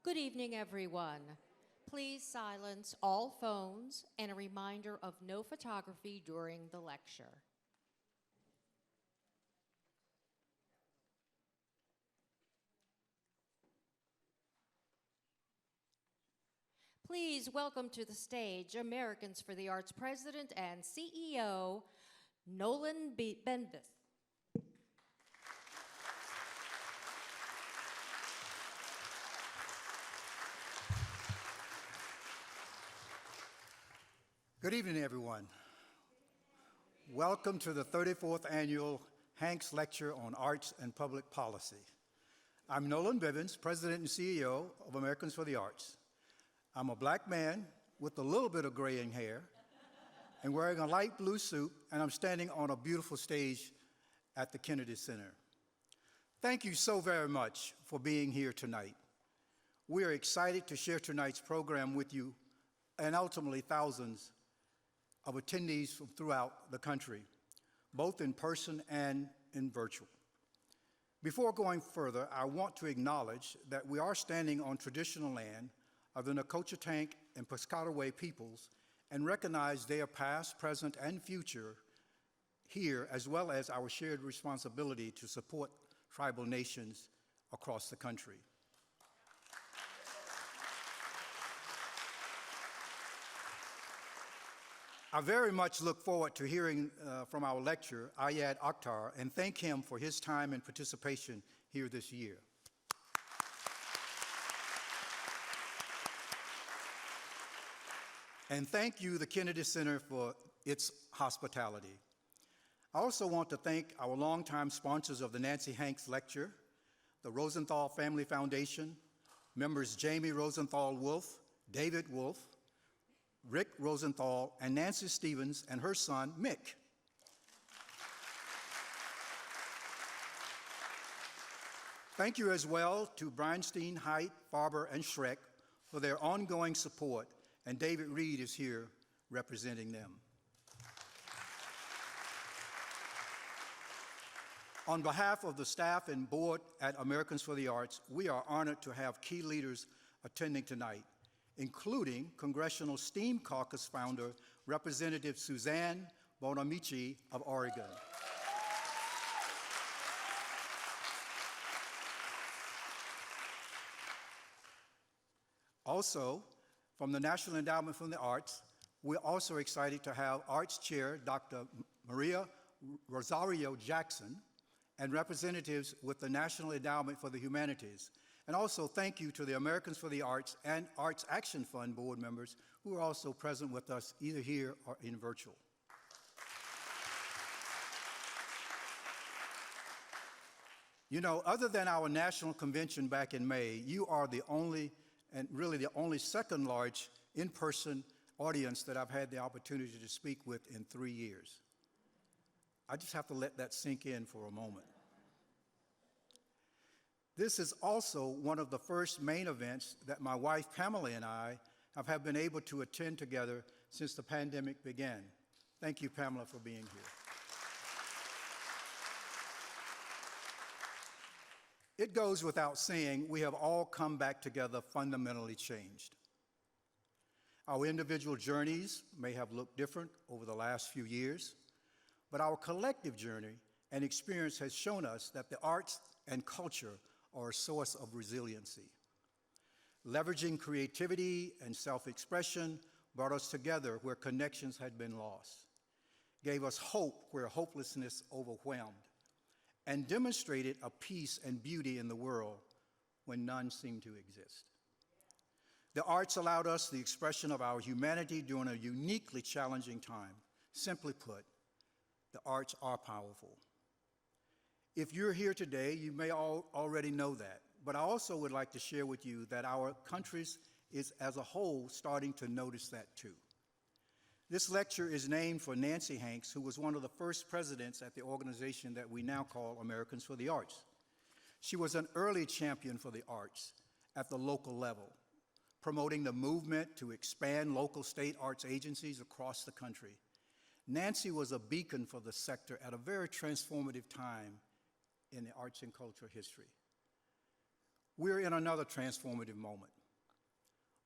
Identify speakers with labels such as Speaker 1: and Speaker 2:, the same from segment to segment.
Speaker 1: Good evening, everyone. Please silence all phones and a reminder of no photography during the lecture. Please welcome to the stage Americans for the Arts President and CEO, Nolan Bendis.
Speaker 2: Good evening, everyone. Welcome to the 34th Annual Hanks Lecture on Arts and Public Policy. I'm Nolan Bivens, President and CEO of Americans for the Arts. I'm a black man with a little bit of graying hair and wearing a light blue suit, and I'm standing on a beautiful stage at the Kennedy Center. Thank you so very much for being here tonight. We are excited to share tonight's program with you and ultimately thousands of attendees from throughout the country, both in person and in virtual. Before going further, I want to acknowledge that we are standing on traditional land of the Nacotchtank and Piscataway peoples and recognize their past, present, and future here, as well as our shared responsibility to support tribal nations across the country. I very much look forward to hearing from our lecturer, Ayad Akhtar, and thank him for his time and participation here this year. And thank you, the Kennedy Center, for its hospitality. I also want to thank our longtime sponsors of the Nancy Hanks Lecture, the Rosenthal Family Foundation, members Jamie Rosenthal Wolf, David Wolf, Rick Rosenthal, and Nancy Stevens and her son, Mick. Thank you as well to Breinstein, Haidt, Farber, and Schreck for their ongoing support, and David Reed is here representing them. On behalf of the staff and board at Americans for the Arts, we are honored to have key leaders attending tonight, including Congressional STEAM Caucus founder, Representative Suzanne Bonamici of Oregon. Also, from the National Endowment for the Arts, we're also excited to have Arts Chair Dr. Maria Rosario Jackson and representatives with the National Endowment for the Humanities. And also thank you to the Americans for the Arts and Arts Action Fund board members who are also present with us either here or in virtual. You know, other than our national convention back in May, you are the only, and really the only second large in-person audience that I've had the opportunity to speak with in 3 years. I just have to let that sink in for a moment. This is also one of the first main events that my wife Pamela and I have been able to attend together since the pandemic began. Thank you, Pamela, for being here. It goes without saying, we have all come back together fundamentally changed. Our individual journeys may have looked different over the last few years, but our collective journey and experience has shown us that the arts and culture are a source of resiliency. Leveraging creativity and self-expression brought us together where connections had been lost, gave us hope where hopelessness overwhelmed, and demonstrated a peace and beauty in the world when none seemed to exist. The arts allowed us the expression of our humanity during a uniquely challenging time. Simply put, the arts are powerful. If you're here today, you may already know that, but I also would like to share with you that our country is as a whole starting to notice that too. This lecture is named for Nancy Hanks, who was one of the first presidents at the organization that we now call Americans for the Arts. She was an early champion for the arts at the local level, promoting the movement to expand local state arts agencies across the country. Nancy was a beacon for the sector at a very transformative time in the arts and culture history. We're in another transformative moment.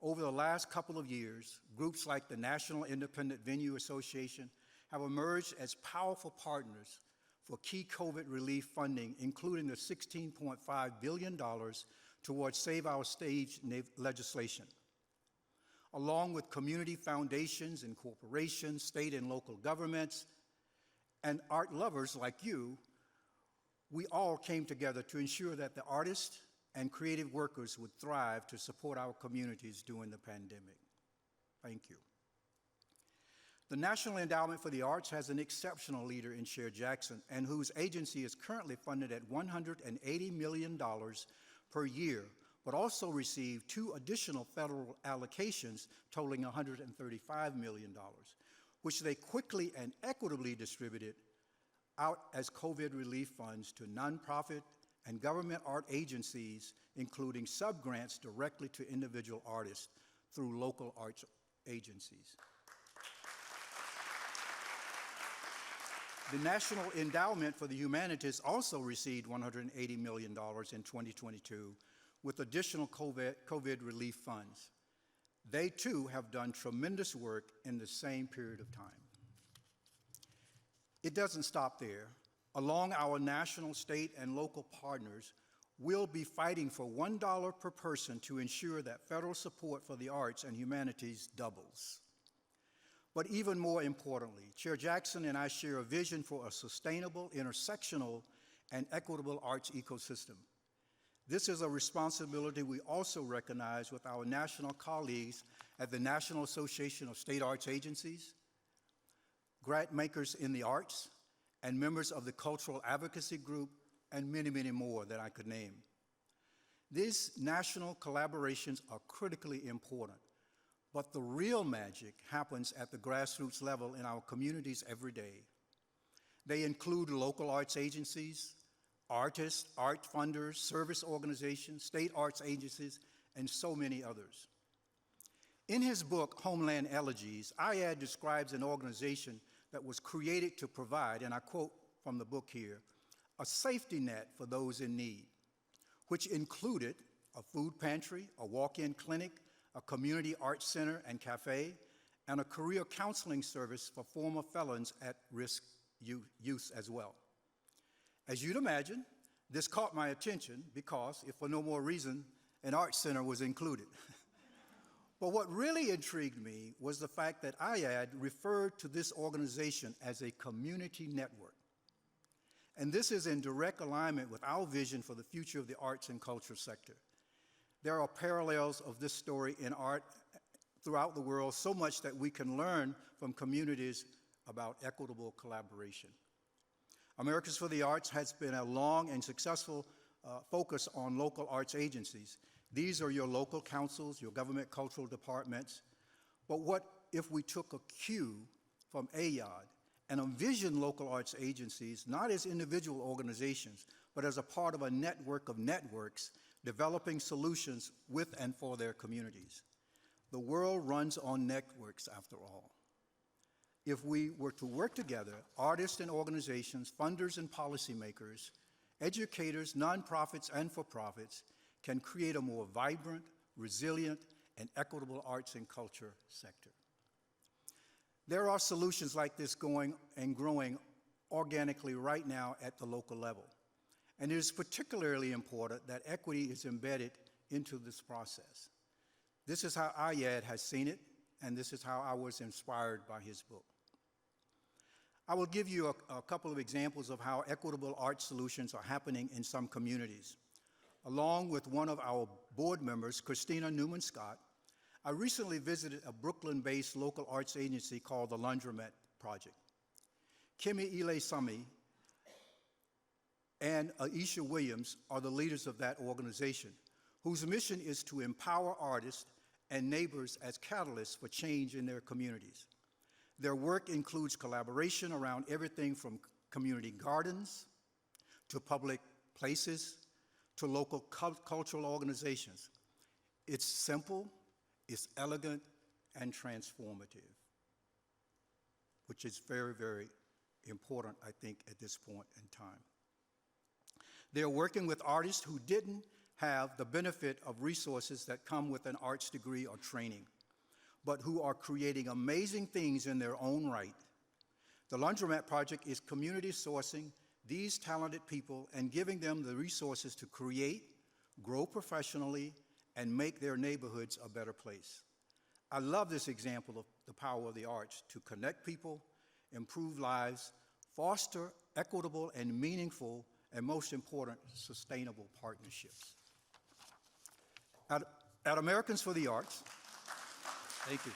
Speaker 2: Over the last couple of years, groups like the National Independent Venue Association have emerged as powerful partners for key COVID relief funding, including the $16.5 billion towards Save Our Stage legislation. Along with community foundations and corporations, state and local governments, and art lovers like you, we all came together to ensure that the artists and creative workers would thrive to support our communities during the pandemic. Thank you. The National Endowment for the Arts has an exceptional leader in Cher Jackson, and whose agency is currently funded at $180 million per year, but also received 2 additional federal allocations totaling $135 million, which they quickly and equitably distributed out as COVID relief funds to nonprofit and government art agencies, including subgrants directly to individual artists through local arts agencies. The National Endowment for the Humanities also received $180 million in 2022 with additional COVID relief funds. They too have done tremendous work in the same period of time. It doesn't stop there. Along our national, state, and local partners, we'll be fighting for $1 per person to ensure that federal support for the arts and humanities doubles. But even more importantly, Chair Jackson and I share a vision for a sustainable, intersectional, and equitable arts ecosystem. This is a responsibility we also recognize with our national colleagues at the National Association of State Arts Agencies, grant makers in the arts, and members of the Cultural Advocacy Group, and many, many more that I could name. These national collaborations are critically important, but the real magic happens at the grassroots level in our communities every day. They include local arts agencies, artists, art funders, service organizations, state arts agencies, and so many others. In his book, Homeland Elegies, IAD describes an organization that was created to provide, and I quote from the book here, a safety net for those in need, which included a food pantry, a walk-in clinic, a community arts center and cafe, and a career counseling service for former felons at risk youth as well. As you'd imagine, this caught my attention because, if for no more reason, an arts center was included. But what really intrigued me was the fact that IAD referred to this organization as a community network. And this is in direct alignment with our vision for the future of the arts and culture sector. There are parallels of this story in art throughout the world, so much that we can learn from communities about equitable collaboration. Americans for the Arts has been a long and successful focus on local arts agencies. These are your local councils, your government cultural departments. But what if we took a cue from AYAD and envisioned local arts agencies not as individual organizations, but as a part of a network of networks developing solutions with and for their communities? The world runs on networks, after all. If we were to work together, artists and organizations, funders and policymakers, educators, nonprofits and for-profits, can create a more vibrant, resilient, and equitable arts and culture sector. There are solutions like this going and growing organically right now at the local level. And it is particularly important that equity is embedded into this process. This is how IAD has seen it, and this is how I was inspired by his book. I will give you a couple of examples of how equitable art solutions are happening in some communities. Along with one of our board members, Christina Newman-Scott, I recently visited a Brooklyn-based local arts agency called the Laundromat Project. Kimi Ile-Sami and Aisha Williams are the leaders of that organization, whose mission is to empower artists and neighbors as catalysts for change in their communities. Their work includes collaboration around everything from community gardens to public places to local cultural organizations. It's simple, it's elegant, and transformative, which is very, very important, I think, at this point in time. They're working with artists who didn't have the benefit of resources that come with an arts degree or training, but who are creating amazing things in their own right. The Laundromat Project is community sourcing these talented people and giving them the resources to create, grow professionally, and make their neighborhoods a better place. I love this example of the power of the arts to connect people, improve lives, foster equitable and meaningful, and most important, sustainable partnerships. At Americans for the Arts, thank you.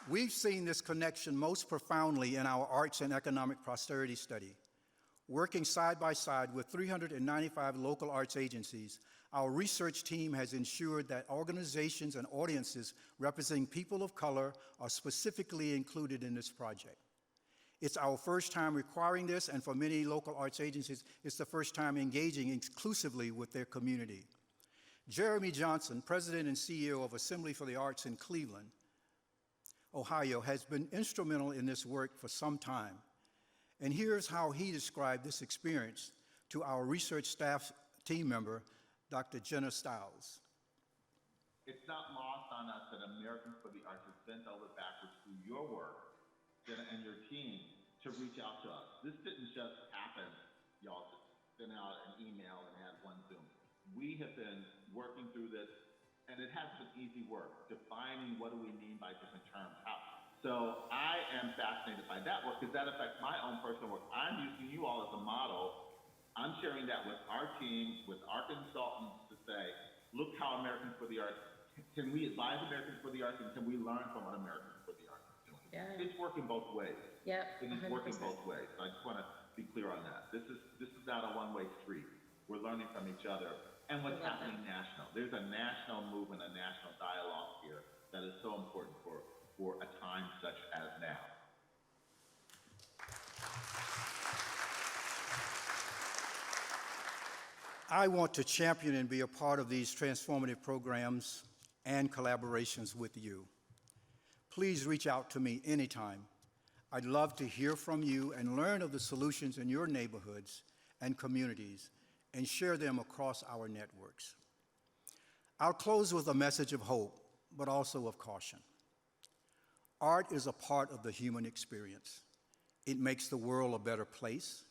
Speaker 2: We've seen this connection most profoundly in our Arts and Economic Prosperity Study. Working side by side with 395 local arts agencies, our research team has ensured that organizations and audiences representing people of color are specifically included in this project. It's our first time requiring this, and for many local arts agencies, it's the first time engaging exclusively with their community. Jeremy Johnson, President and CEO of Assembly for the Arts in Cleveland, Ohio, has been instrumental in this work for some time. And here's how he described this experience to our research staff team member, Dr. Jenna Stiles.
Speaker 3: It's not lost on us that Americans for the Arts has bent over backwards through your work, Jenna, and your team to reach out to us. This didn't just happen, y'all, to send out an email and have one Zoom. We have been working through this, and it has been easy work, defining what do we mean by different terms. So I am fascinated by that work because that affects my own personal work. I'm using you all as a model. I'm sharing that with our team, with our consultants to say, look how Americans for the Arts, can we advise Americans for the Arts, and can we learn from what Americans for the Arts is doing?
Speaker 4: Yeah.
Speaker 3: It's working both ways.
Speaker 4: Yep.
Speaker 3: It is
Speaker 4: 100%.
Speaker 3: working both ways. So I just want to be clear on that. This is not a one-way street. We're learning from each other and what's happening national. There's a national movement, a national dialogue here that is so important for a time such as now.
Speaker 2: I want to champion and be a part of these transformative programs and collaborations with you. Please reach out to me anytime. I'd love to hear from you and learn of the solutions in your neighborhoods and communities and share them across our networks. I'll close with a message of hope, but also of caution. Art is a part of the human experience. It makes the world a better place,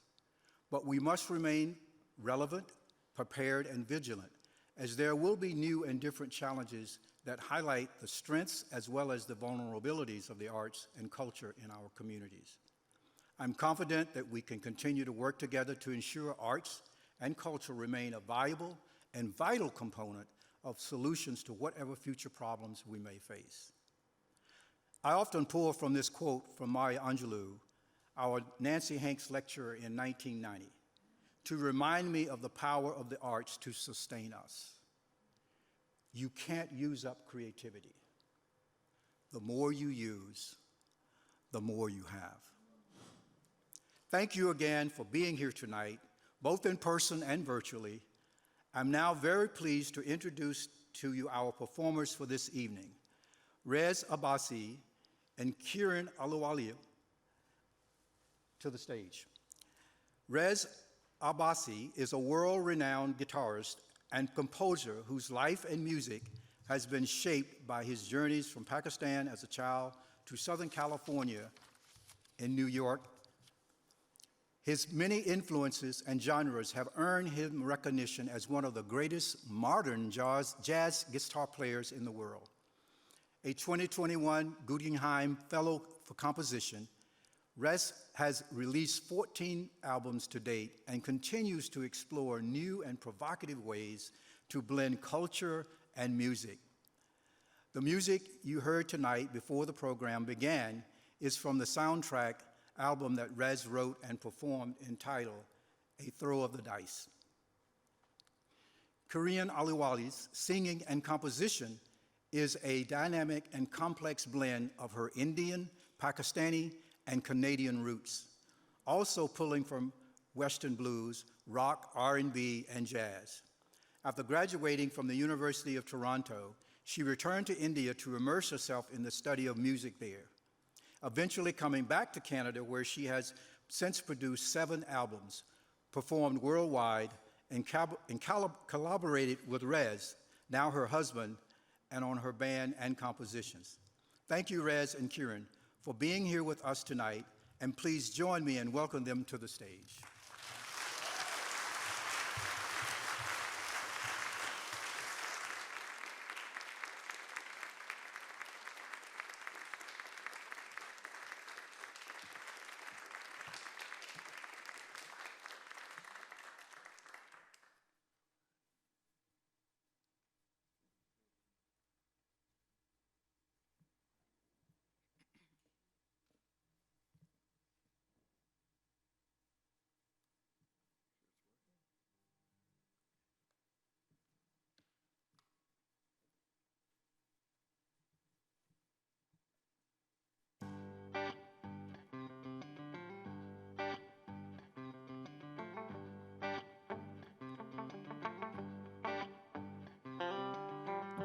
Speaker 2: but we must remain relevant, prepared, and vigilant, as there will be new and different challenges that highlight the strengths as well as the vulnerabilities of the arts and culture in our communities. I'm confident that we can continue to work together to ensure arts and culture remain a viable and vital component of solutions to whatever future problems we may face. I often pull from this quote from Maya Angelou, our Nancy Hanks lecturer in 1990, to remind me of the power of the arts to sustain us. You can't use up creativity. The more you use, the more you have. Thank you again for being here tonight, both in person and virtually. I'm now very pleased to introduce to you our performers for this evening, Rez Abbasi and Kiran Aluwalia, to the stage. Rez Abbasi is a world-renowned guitarist and composer whose life and music has been shaped by his journeys from Pakistan as a child to Southern California in New York. His many influences and genres have earned him recognition as one of the greatest modern jazz guitar players in the world. A 2021 Guggenheim Fellow for Composition, Rez has released 14 albums to date and continues to explore new and provocative ways to blend culture and music. The music you heard tonight before the program began is from the soundtrack album that Rez wrote and performed entitled A Throw of the Dice. Kiran Aluwalia's singing and composition is a dynamic and complex blend of her Indian, Pakistani, and Canadian roots, also pulling from Western blues, rock, R&B, and jazz. After graduating from the University of Toronto, she returned to India to immerse herself in the study of music there, eventually coming back to Canada, where she has since produced 7 albums, performed worldwide, and collaborated with Rez, now her husband, and on her band and compositions. Thank you, Rez and Kieran, for being here with us tonight, and please join me in welcoming them to the stage.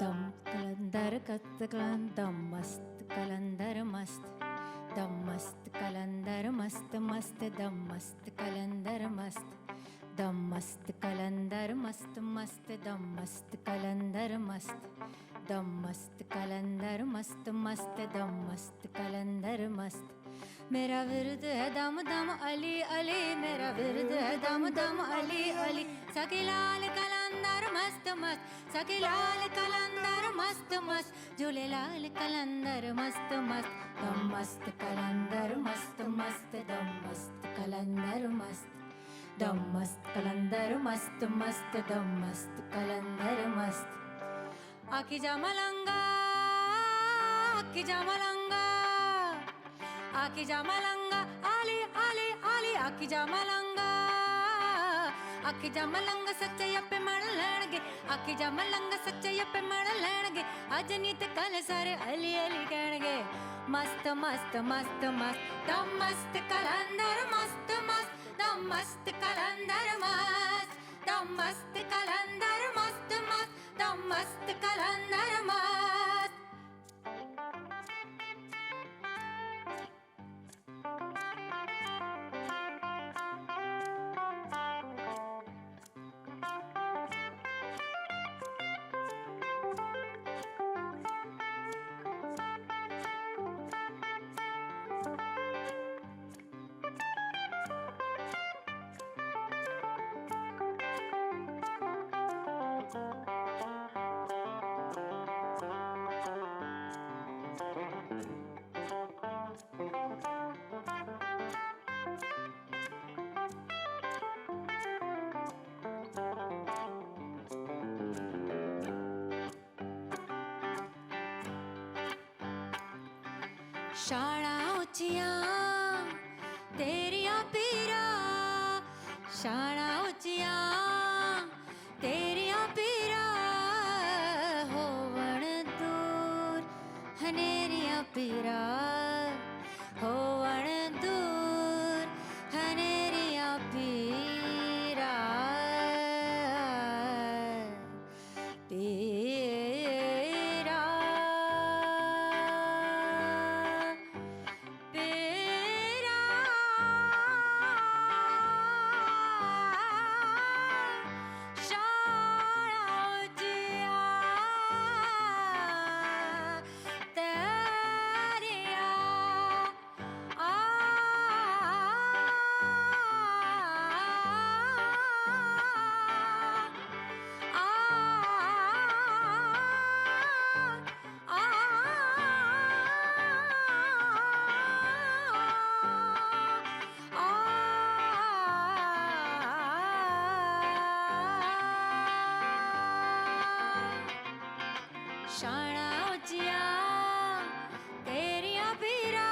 Speaker 4: दम कलंदर कस्त कलंदम मस्त कलंदर मस्त दम मस्त कलंदर मस्त मस्त दम मस्त कलंदर मस्त दम मस्त कलंदर मस्त मस्त दम मस्त कलंदर मस्त दम मस्त कलंदर मस्त मस्त दम मस्त कलंदर मस्त मेरा विरद है दम दम अली अली मेरा विरद है दम दम अली अली सखी लाल कलंदर मस्त मस्त सखी लाल कलंदर मस्त मस्त झूले लाल कलंदर मस्त मस्त दम मस्त कलंदर मस्त मस्त दम मस्त कलंदर मस्त दम मस्त कलंदर मस्त मस्त दम मस्त कलंदर मस्त आखी जा मलंगा आखी जा मलंगा आखी जा मलंगा आली आली आली आखी जा मलंगा आखी जा मलंगा सच्चैयप्पे मण लैणगे आखी जा मलंगा सच्चैयप्पे मण लैणगे अज नीत कल सारे अली अली कहणगे मस्त मस्त मस्त मस्त दम मस्त कलंदर मस्त मस्त दम मस्त कलंदर मस्त दम मस्त कलंदर मस्त मस्त दम मस्त कलंदर मस्त शाळा उचियां तेरिया पीरा शाळा उचियां तेरिया पीरा होवण दूर हनेरिया पीरा होवण दूर हनेरिया पीरा पीरा पीरा शाळा उजिया तेरिया आ शाळा उजिया तेरिया पीरा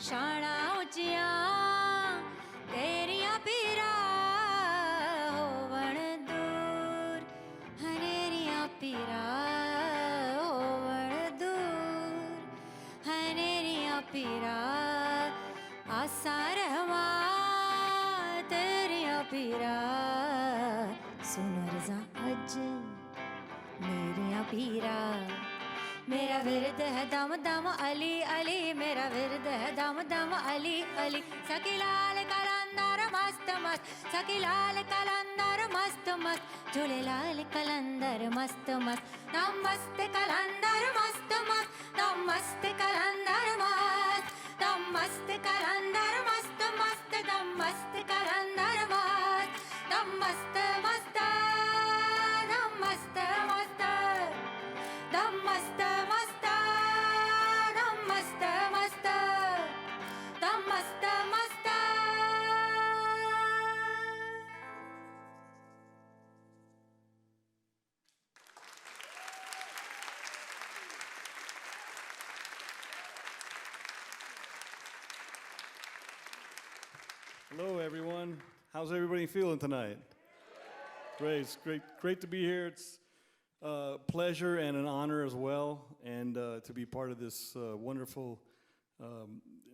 Speaker 4: शाळा उजिया तेरिया पीरा होवण दूर हनेरिया पीरा होवण दूर हनेरिया पीरा आसा रहवा तेरिया पीरा सुनर जा अज मेरिया पीरा मेरा विरद है दम दम अली अली मेरा विरद है दम दम अली अली सखी लाल कलंदर मस्त मस्त मस्त सखी लाल कलंदर मस्त मस्त झूले लाल कलंदर मस्त मस्त दम मस्त कलंदर मस्त मस्त दम मस्त कलंदर मस्त दम मस्त कलंदर मस्त मस्त दम मस्त कलंदर मस्त दम मस्त मस्त दम मस्त मस्त दम मस्त मस्त दम मस्त मस्त दम मस्त मस्त
Speaker 5: Hello, everyone. How's everybody feeling tonight? Great. It's great to be here. It's a pleasure and an honor as well, and to be part of this wonderful,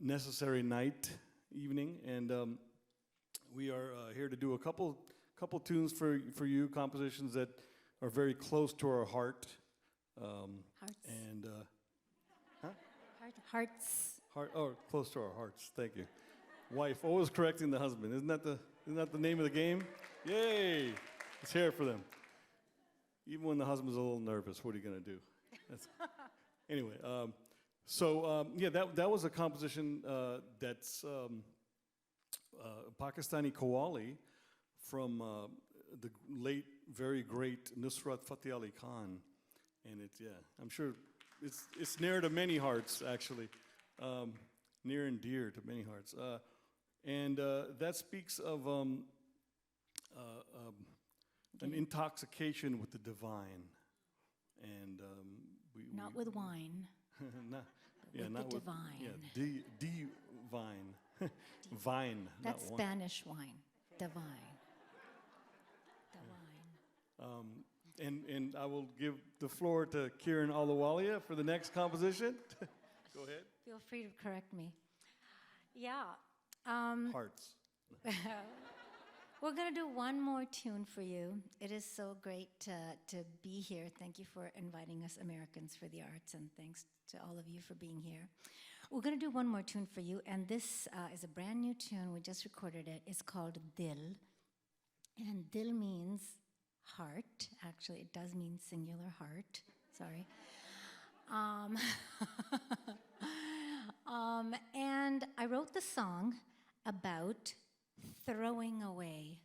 Speaker 5: necessary night, evening. And we are here to do a couple tunes for you, compositions that are very close to our heart.
Speaker 4: Hearts.
Speaker 5: And
Speaker 4: Hearts.
Speaker 5: close to our hearts. Thank you. Wife always correcting the husband. Isn't that the name of the game? Yay! Let's hear it for them. Even when the husband's a little nervous, what are you gonna do? Anyway, yeah, that was a composition that's Pakistani Qawwali from the late, very great Nusrat Fateh Ali Khan, and I'm sure it's near to many hearts actually, near and dear to many hearts. And that speaks of an intoxication with the divine, and
Speaker 4: Not with wine.
Speaker 5: not,
Speaker 4: with
Speaker 5: not
Speaker 4: the
Speaker 5: with
Speaker 4: divine.
Speaker 5: divine, vine.
Speaker 4: That's
Speaker 5: not wine.
Speaker 4: Spanish wine. Divine. Divine.
Speaker 5: And I will give the floor to Kieran Alawalia for the next composition. Go ahead.
Speaker 4: Feel free to correct me. Yeah.
Speaker 5: Hearts.
Speaker 4: We're going to do one more tune for you. It is so great to be here. Thank you for inviting us Americans for the Arts, and thanks to all of you for being here. We're going to do one more tune for you, and this is a brand new tune. We just recorded it. It's called Dil, and Dil means heart. Actually, it does mean singular heart. Sorry. And I wrote the song about throwing away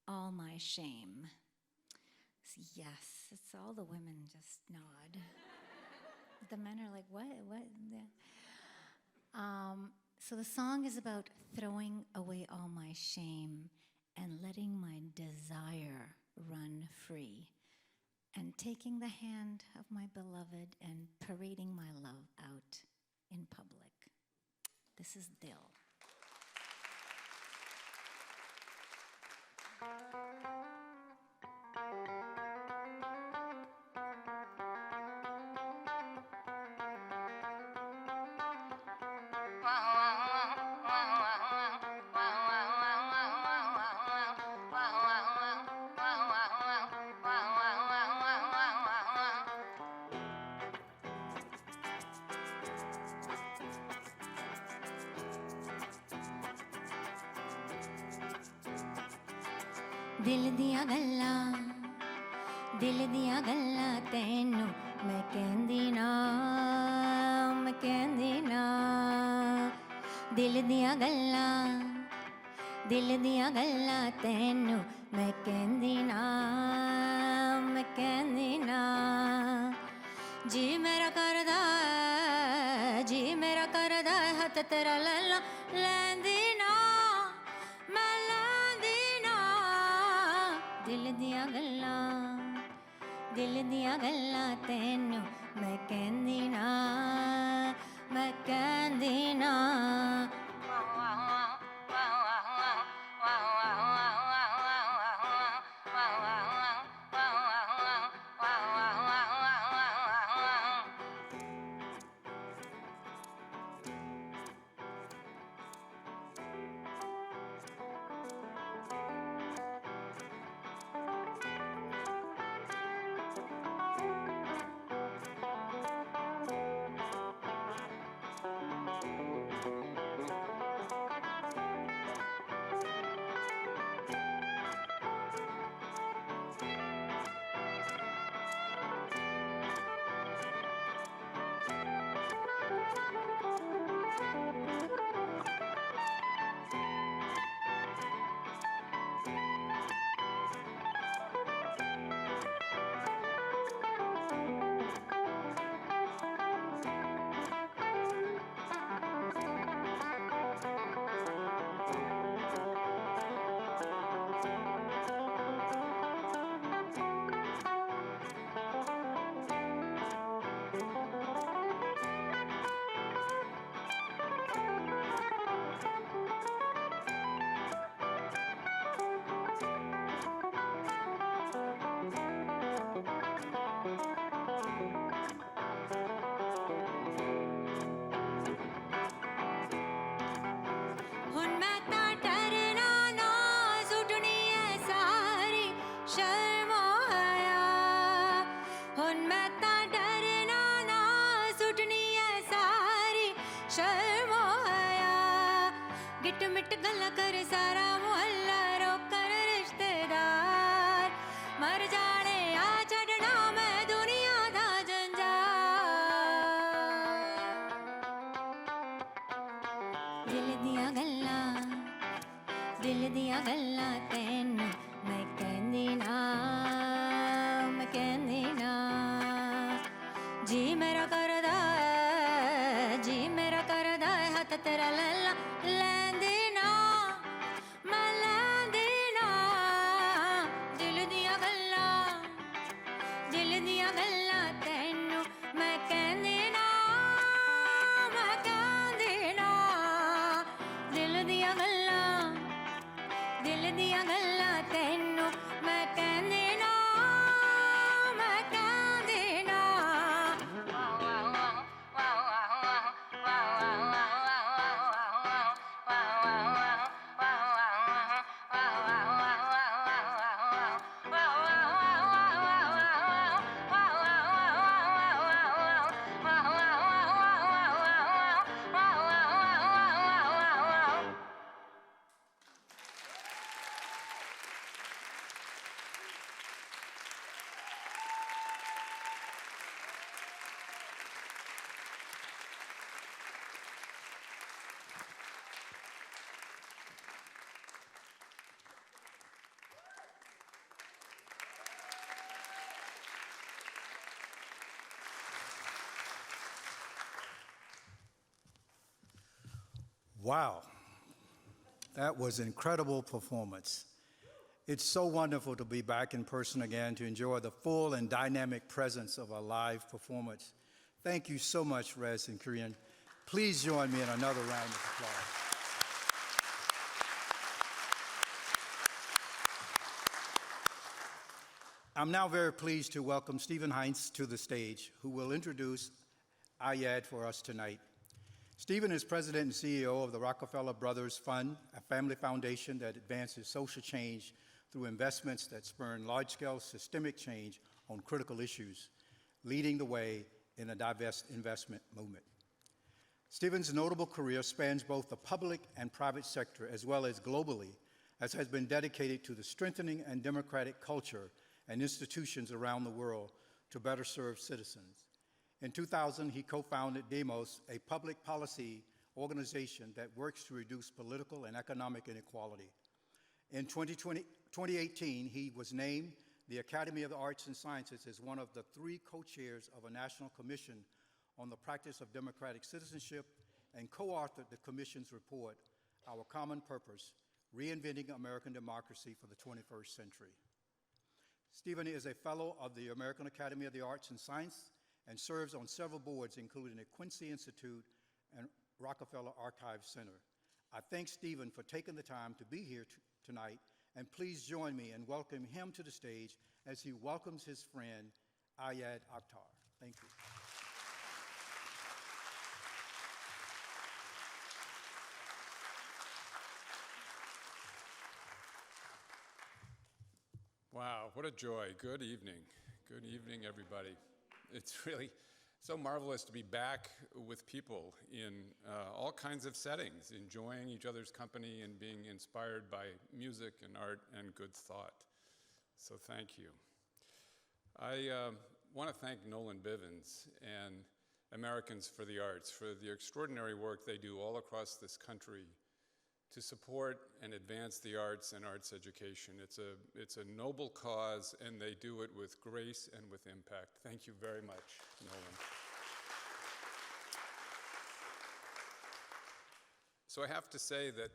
Speaker 4: all my shame. Yes, it's all the women just nod. The men are like, what? So the song is about throwing away all my shame and letting my desire run free, and taking the hand of my beloved and parading my love out in public. This is Dil. ਦਿਲ ਦੀਆਂ ਗੱਲਾਂ ਤੈਨੂੰ ਮੈਂ ਕਹਿੰਦੀ ਨਾ ਦਿਲ ਦੀਆਂ ਗੱਲਾਂ ਤੈਨੂੰ ਮੈਂ ਕਹਿੰਦੀ ਨਾ ਜੀ ਮੇਰਾ ਕਰਦਾ ਹੱਥ ਤੇਰਾ ਲੈ ਲਾ ਲੈਂਦੀ ਨਾ ਮੈਂ ਲੈਂਦੀ ਨਾ ਦਿਲ ਦੀਆਂ ਗੱਲਾਂ ਤੈਨੂੰ ਮੈਂ ਕਹਿੰਦੀ ਨਾ मिट गल्ला कर सारा मुहल्ला रोकन रिश्तेदार मर जाने आ छड़ना मैं दुनिया दा जंजाल दिल दिया गल्ला तैनू मैं कहंदी ना जी मेरा करदा है हथ तेरा लैला लैंदी ना मैं लैंदी ना दिल दिया गल्ला तैनू मैं कहंदी ना दिल दिया गल्ला तैनू मैं कहंदी ना
Speaker 2: Wow, that was an incredible performance. It's so wonderful to be back in person again to enjoy the full and dynamic presence of a live performance. Thank you so much, Rez and Korean. Please join me in another round of applause. I'm now very pleased to welcome Stephen Heinz to the stage, who will introduce IAD for us tonight. Stephen is president and CEO of the Rockefeller Brothers Fund, a family foundation that advances social change through investments that spur large-scale systemic change on critical issues, leading the way in a diverse investment movement. Stephen's notable career spans both the public and private sector, as well as globally, as has been dedicated to the strengthening and democratic culture and institutions around the world to better serve citizens. In 2000, he co-founded Demos, a public policy organization that works to reduce political and economic inequality. In 2018, he was named the Academy of the Arts and Sciences as one of the 3 co-chairs of a national commission on the practice of democratic citizenship and co-authored the commission's report, Our Common Purpose, Reinventing American Democracy for the 21st Century. Stephen is a fellow of the American Academy of the Arts and Sciences and serves on several boards, including the Quincy Institute and Rockefeller Archive Center. I thank Stephen for taking the time to be here tonight, and please join me in welcoming him to the stage as he welcomes his friend, Ayad Akhtar. Thank you.
Speaker 6: Wow, what a joy. Good evening. Good evening, everybody. It's really so marvelous to be back with people in all kinds of settings, enjoying each other's company and being inspired by music and art and good thought. So thank you. I want to thank Nolan Bivens and Americans for the Arts for the extraordinary work they do all across this country to support and advance the arts and arts education. It's a noble cause, and they do it with grace and with impact. Thank you very much, Nolan. So I have to say that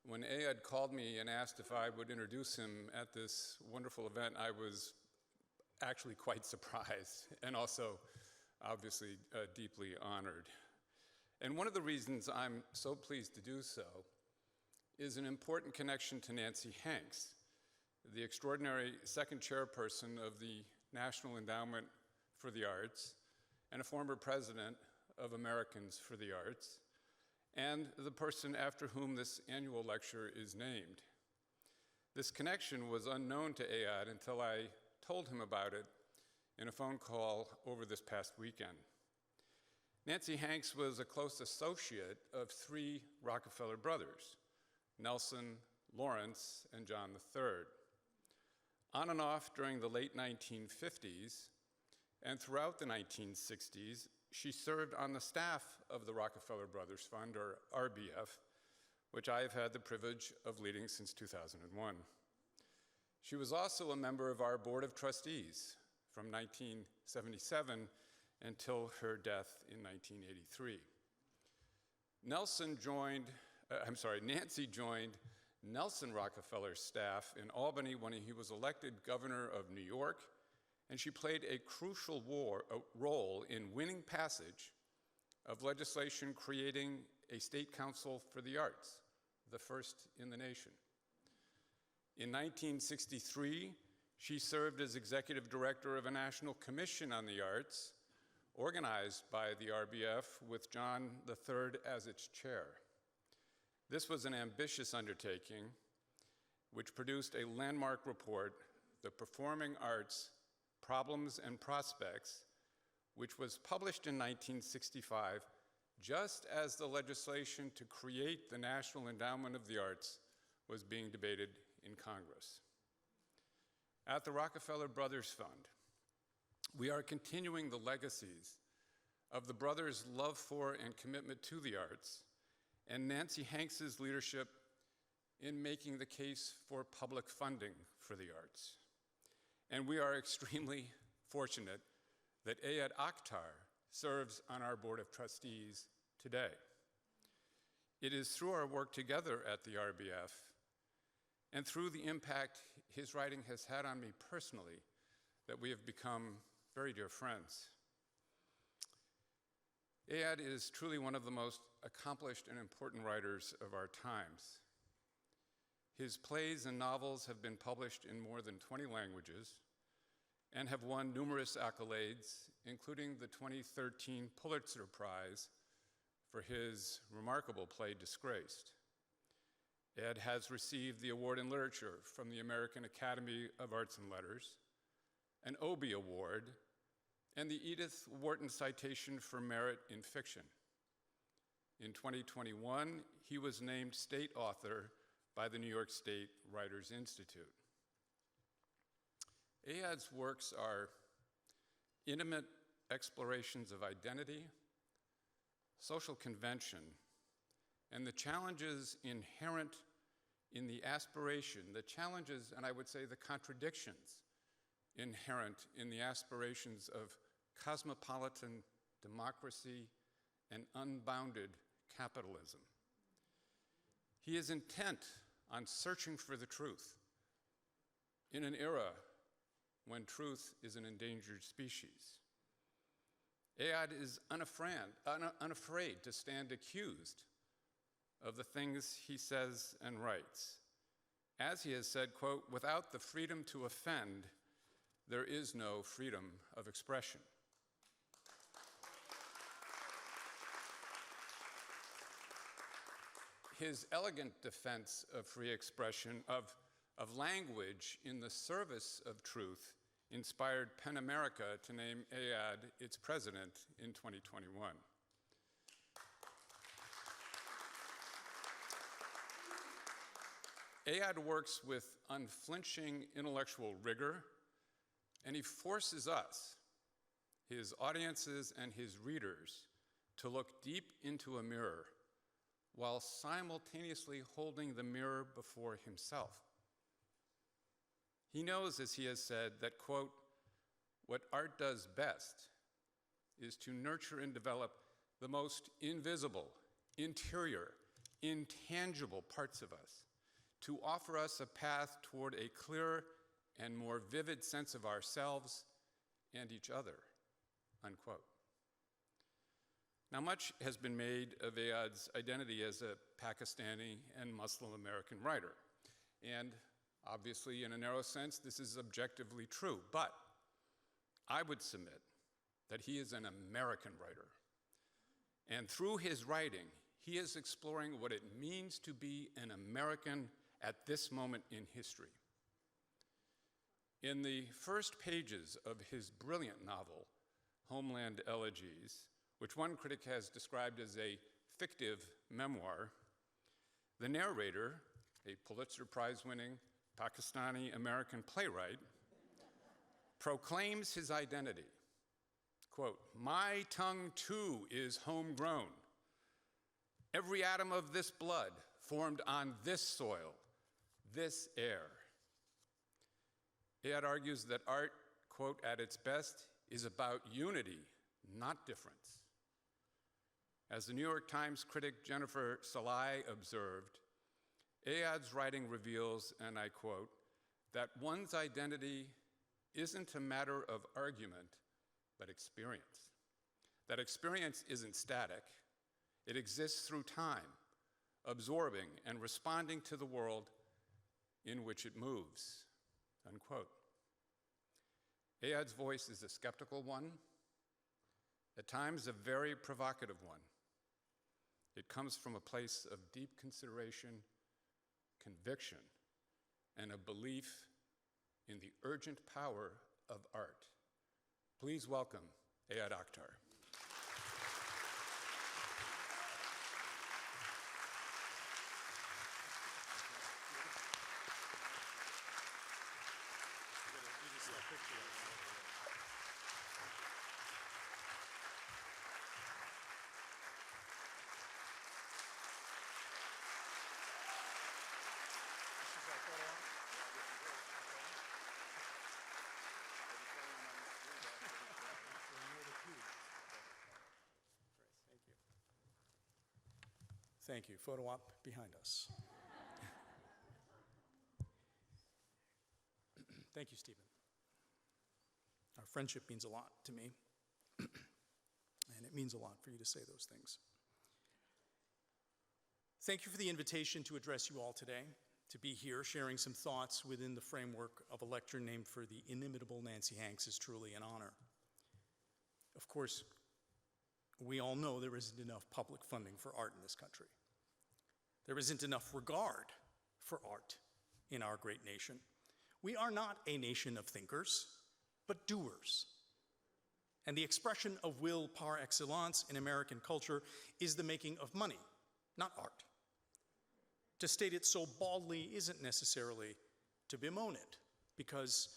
Speaker 6: when Ayad called me and asked if I would introduce him at this wonderful event, I was actually quite surprised and also obviously deeply honored. And one of the reasons I'm so pleased to do so is an important connection to Nancy Hanks, the extraordinary second chairperson of the National Endowment for the Arts and a former president of Americans for the Arts, and the person after whom this annual lecture is named. This connection was unknown to Ayad until I told him about it in a phone call over this past weekend. Nancy Hanks was a close associate of 3 Rockefeller brothers, Nelson, Lawrence, and John III. On and off during the late 1950s and throughout the 1960s, she served on the staff of the Rockefeller Brothers Fund, or RBF, which I have had the privilege of leading since 2001. She was also a member of our Board of Trustees from 1977 until her death in 1983. Nancy joined Nelson Rockefeller's staff in Albany when he was elected governor of New York, and she played a crucial role in winning passage of legislation creating a state council for the arts, the first in the nation. In 1963, she served as executive director of a national commission on the arts, organized by the RBF with John III as its chair. This was an ambitious undertaking, which produced a landmark report, The Performing Arts: Problems and Prospects, which was published in 1965, just as the legislation to create the National Endowment of the Arts was being debated in Congress. At the Rockefeller Brothers Fund, we are continuing the legacies of the brothers' love for and commitment to the arts, and Nancy Hanks's leadership in making the case for public funding for the arts. And we are extremely fortunate that Ayad Akhtar serves on our Board of Trustees today. It is through our work together at the RBF and through the impact his writing has had on me personally that we have become very dear friends. Ayad is truly one of the most accomplished and important writers of our times. His plays and novels have been published in more than 20 languages and have won numerous accolades, including the 2013 Pulitzer Prize for his remarkable play, Disgraced. Ed has received the Award in Literature from the American Academy of Arts and Letters, an Obie Award, and the Edith Wharton Citation for Merit in Fiction. In 2021, he was named state author by the New York State Writers Institute. Ayad's works are intimate explorations of identity, social convention, and the challenges inherent in the aspiration, the challenges, and I would say the contradictions inherent in the aspirations of cosmopolitan democracy and unbounded capitalism. He is intent on searching for the truth in an era when truth is an endangered species. Ayad is unafraid to stand accused of the things he says and writes. As he has said, quote, "Without the freedom to offend, there is no freedom of expression." His elegant defense of free expression, of language in the service of truth, inspired PEN America to name Ayad its president in 2021. Ayad works with unflinching intellectual rigor, and he forces us, his audiences and his readers, to look deep into a mirror while simultaneously holding the mirror before himself. He knows, as he has said, that, quote, "What art does best is to nurture and develop the most invisible, interior, intangible parts of us, to offer us a path toward a clearer and more vivid sense of ourselves and each other," unquote. Now, much has been made of Ayad's identity as a Pakistani and Muslim American writer, and obviously, in a narrow sense, this is objectively true, but I would submit that he is an American writer, and through his writing, he is exploring what it means to be an American at this moment in history. In the first pages of his brilliant novel, Homeland Elegies, which one critic has described as a fictive memoir, The narrator, a Pulitzer Prize-winning Pakistani-American playwright, proclaims his identity. Quote, "My tongue too is homegrown. Every atom of this blood formed on this soil, this air." Ayad argues that art, quote, "at its best is about unity, not difference." As the New York Times critic Jennifer Salai observed, Ayad's writing reveals, and I quote, "that one's identity isn't a matter of argument, but experience. That experience isn't static. It exists through time, absorbing and responding to the world in which it moves," unquote. Ayad's voice is a skeptical one, at times a very provocative one. It comes from a place of deep consideration, conviction, and a belief in the urgent power of art. Please welcome Ayad Akhtar.
Speaker 7: Thank you. Photo op behind us. Thank you, Stephen. Our friendship means a lot to me, and it means a lot for you to say those things. Thank you for the invitation to address you all today, to be here sharing some thoughts within the framework of a lecture named for the inimitable Nancy Hanks is truly an honor. Of course, we all know there isn't enough public funding for art in this country. There isn't enough regard for art in our great nation. We are not a nation of thinkers, but doers. And the expression of will par excellence in American culture is the making of money, not art. To state it so baldly isn't necessarily to bemoan it, because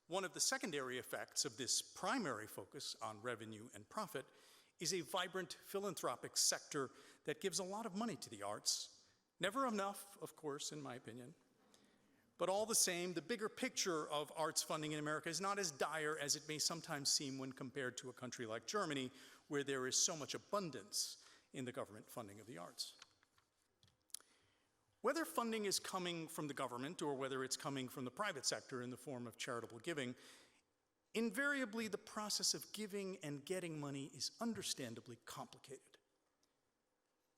Speaker 7: one of the secondary effects of this primary focus on revenue and profit is a vibrant philanthropic sector that gives a lot of money to the arts. Never enough, of course, in my opinion. But all the same, the bigger picture of arts funding in America is not as dire as it may sometimes seem when compared to a country like Germany, where there is so much abundance in the government funding of the arts. Whether funding is coming from the government or whether it's coming from the private sector in the form of charitable giving, invariably the process of giving and getting money is understandably complicated.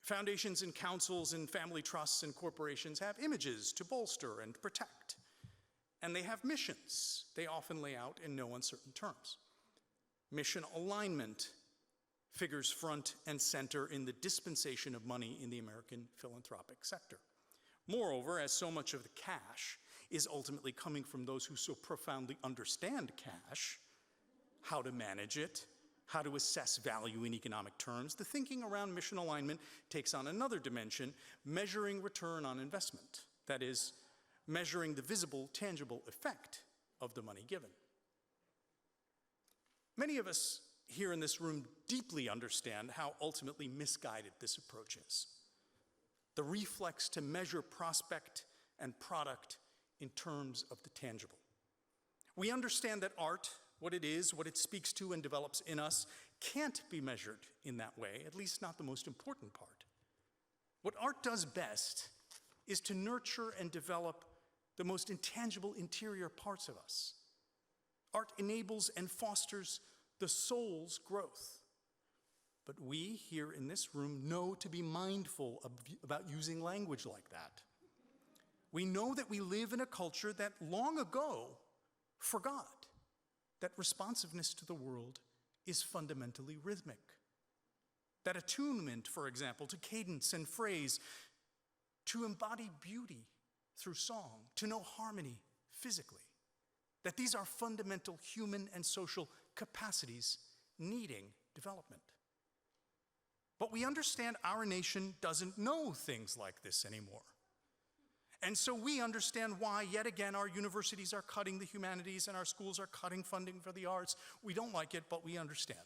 Speaker 7: Foundations and councils and family trusts and corporations have images to bolster and protect, and they have missions they often lay out in no uncertain terms. Mission alignment figures front and center in the dispensation of money in the American philanthropic sector. Moreover, as so much of the cash is ultimately coming from those who so profoundly understand cash, how to manage it, how to assess value in economic terms, the thinking around mission alignment takes on another dimension, measuring return on investment. That is, measuring the visible, tangible effect of the money given. Many of us here in this room deeply understand how ultimately misguided this approach is. The reflex to measure prospect and product in terms of the tangible. We understand that art, what it is, what it speaks to and develops in us, can't be measured in that way, at least not the most important part. What art does best is to nurture and develop the most intangible interior parts of us. Art enables and fosters the soul's growth. But we here in this room know to be mindful about using language like that. We know that we live in a culture that long ago forgot that responsiveness to the world is fundamentally rhythmic. That attunement, for example, to cadence and phrase, to embody beauty through song, to know harmony physically, that these are fundamental human and social capacities needing development. But we understand our nation doesn't know things like this anymore. And so we understand why, yet again, our universities are cutting the humanities and our schools are cutting funding for the arts. We don't like it, but we understand.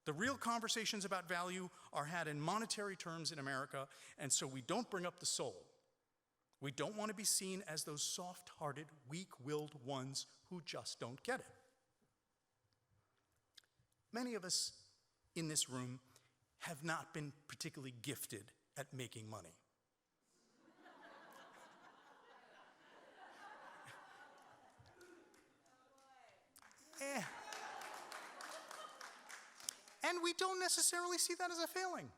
Speaker 7: The real conversations about value are had in monetary terms in America, and so we don't bring up the soul. We don't want to be seen as those soft-hearted, weak-willed ones who just don't get it. Many of us in this room have not been particularly gifted at making money. And we don't necessarily see that as a failing.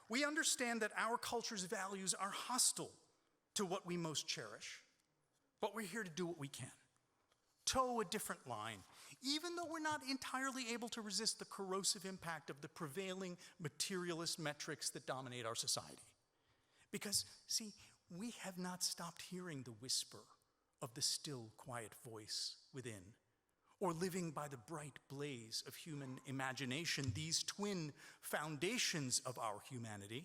Speaker 7: We understand that our culture's values are hostile to what we most cherish, but we're here to do what we can, toe a different line, even though we're not entirely able to resist the corrosive impact of the prevailing materialist metrics that dominate our society. Because, see, we have not stopped hearing the whisper of the still, quiet voice within, or living by the bright blaze of human imagination, these twin foundations of our humanity,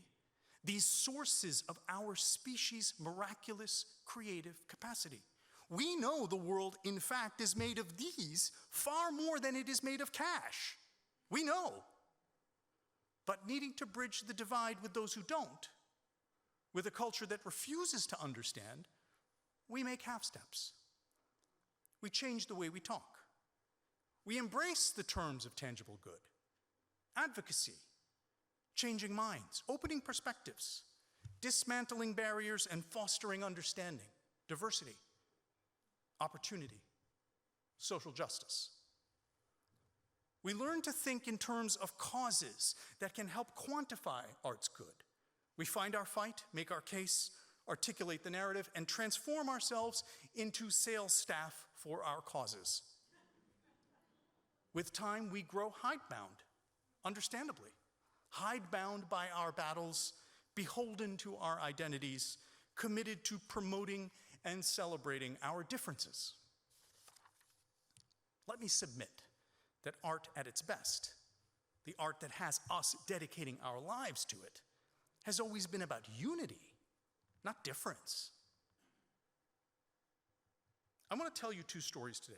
Speaker 7: these sources of our species' miraculous creative capacity. We know the world, in fact, is made of these far more than it is made of cash. We know. But needing to bridge the divide with those who don't, with a culture that refuses to understand, we make half steps. We change the way we talk. We embrace the terms of tangible good, advocacy, changing minds, opening perspectives, dismantling barriers and fostering understanding, diversity, opportunity, social justice. We learn to think in terms of causes that can help quantify art's good. We find our fight, make our case, articulate the narrative, and transform ourselves into sales staff for our causes. With time, we grow hidebound, understandably. Hidebound by our battles, beholden to our identities, committed to promoting and celebrating our differences. Let me submit that art at its best, the art that has us dedicating our lives to it, has always been about unity, not difference. I want to tell you two stories today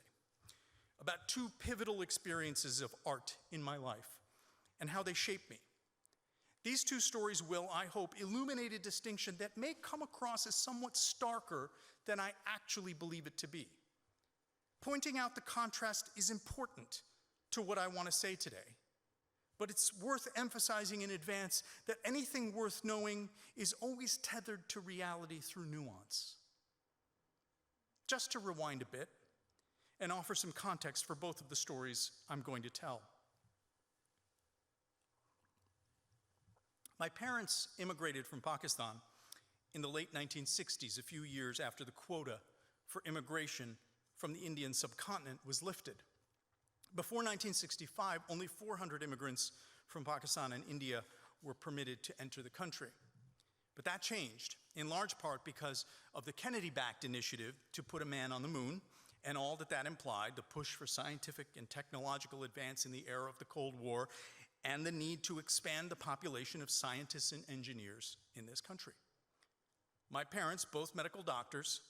Speaker 7: about two pivotal experiences of art in my life and how they shaped me. These two stories will, I hope, illuminate a distinction that may come across as somewhat starker than I actually believe it to be. Pointing out the contrast is important to what I want to say today, but it's worth emphasizing in advance that anything worth knowing is always tethered to reality through nuance. Just to rewind a bit and offer some context for both of the stories I'm going to tell. My parents immigrated from Pakistan in the late 1960s, a few years after the quota for immigration from the Indian subcontinent was lifted. Before 1965, only 400 immigrants from Pakistan and India were permitted to enter the country. But that changed, in large part because of the Kennedy-backed initiative to put a man on the moon and all that that implied, the push for scientific and technological advance in the era of the Cold War, and the need to expand the population of scientists and engineers in this country. My parents, both medical doctors,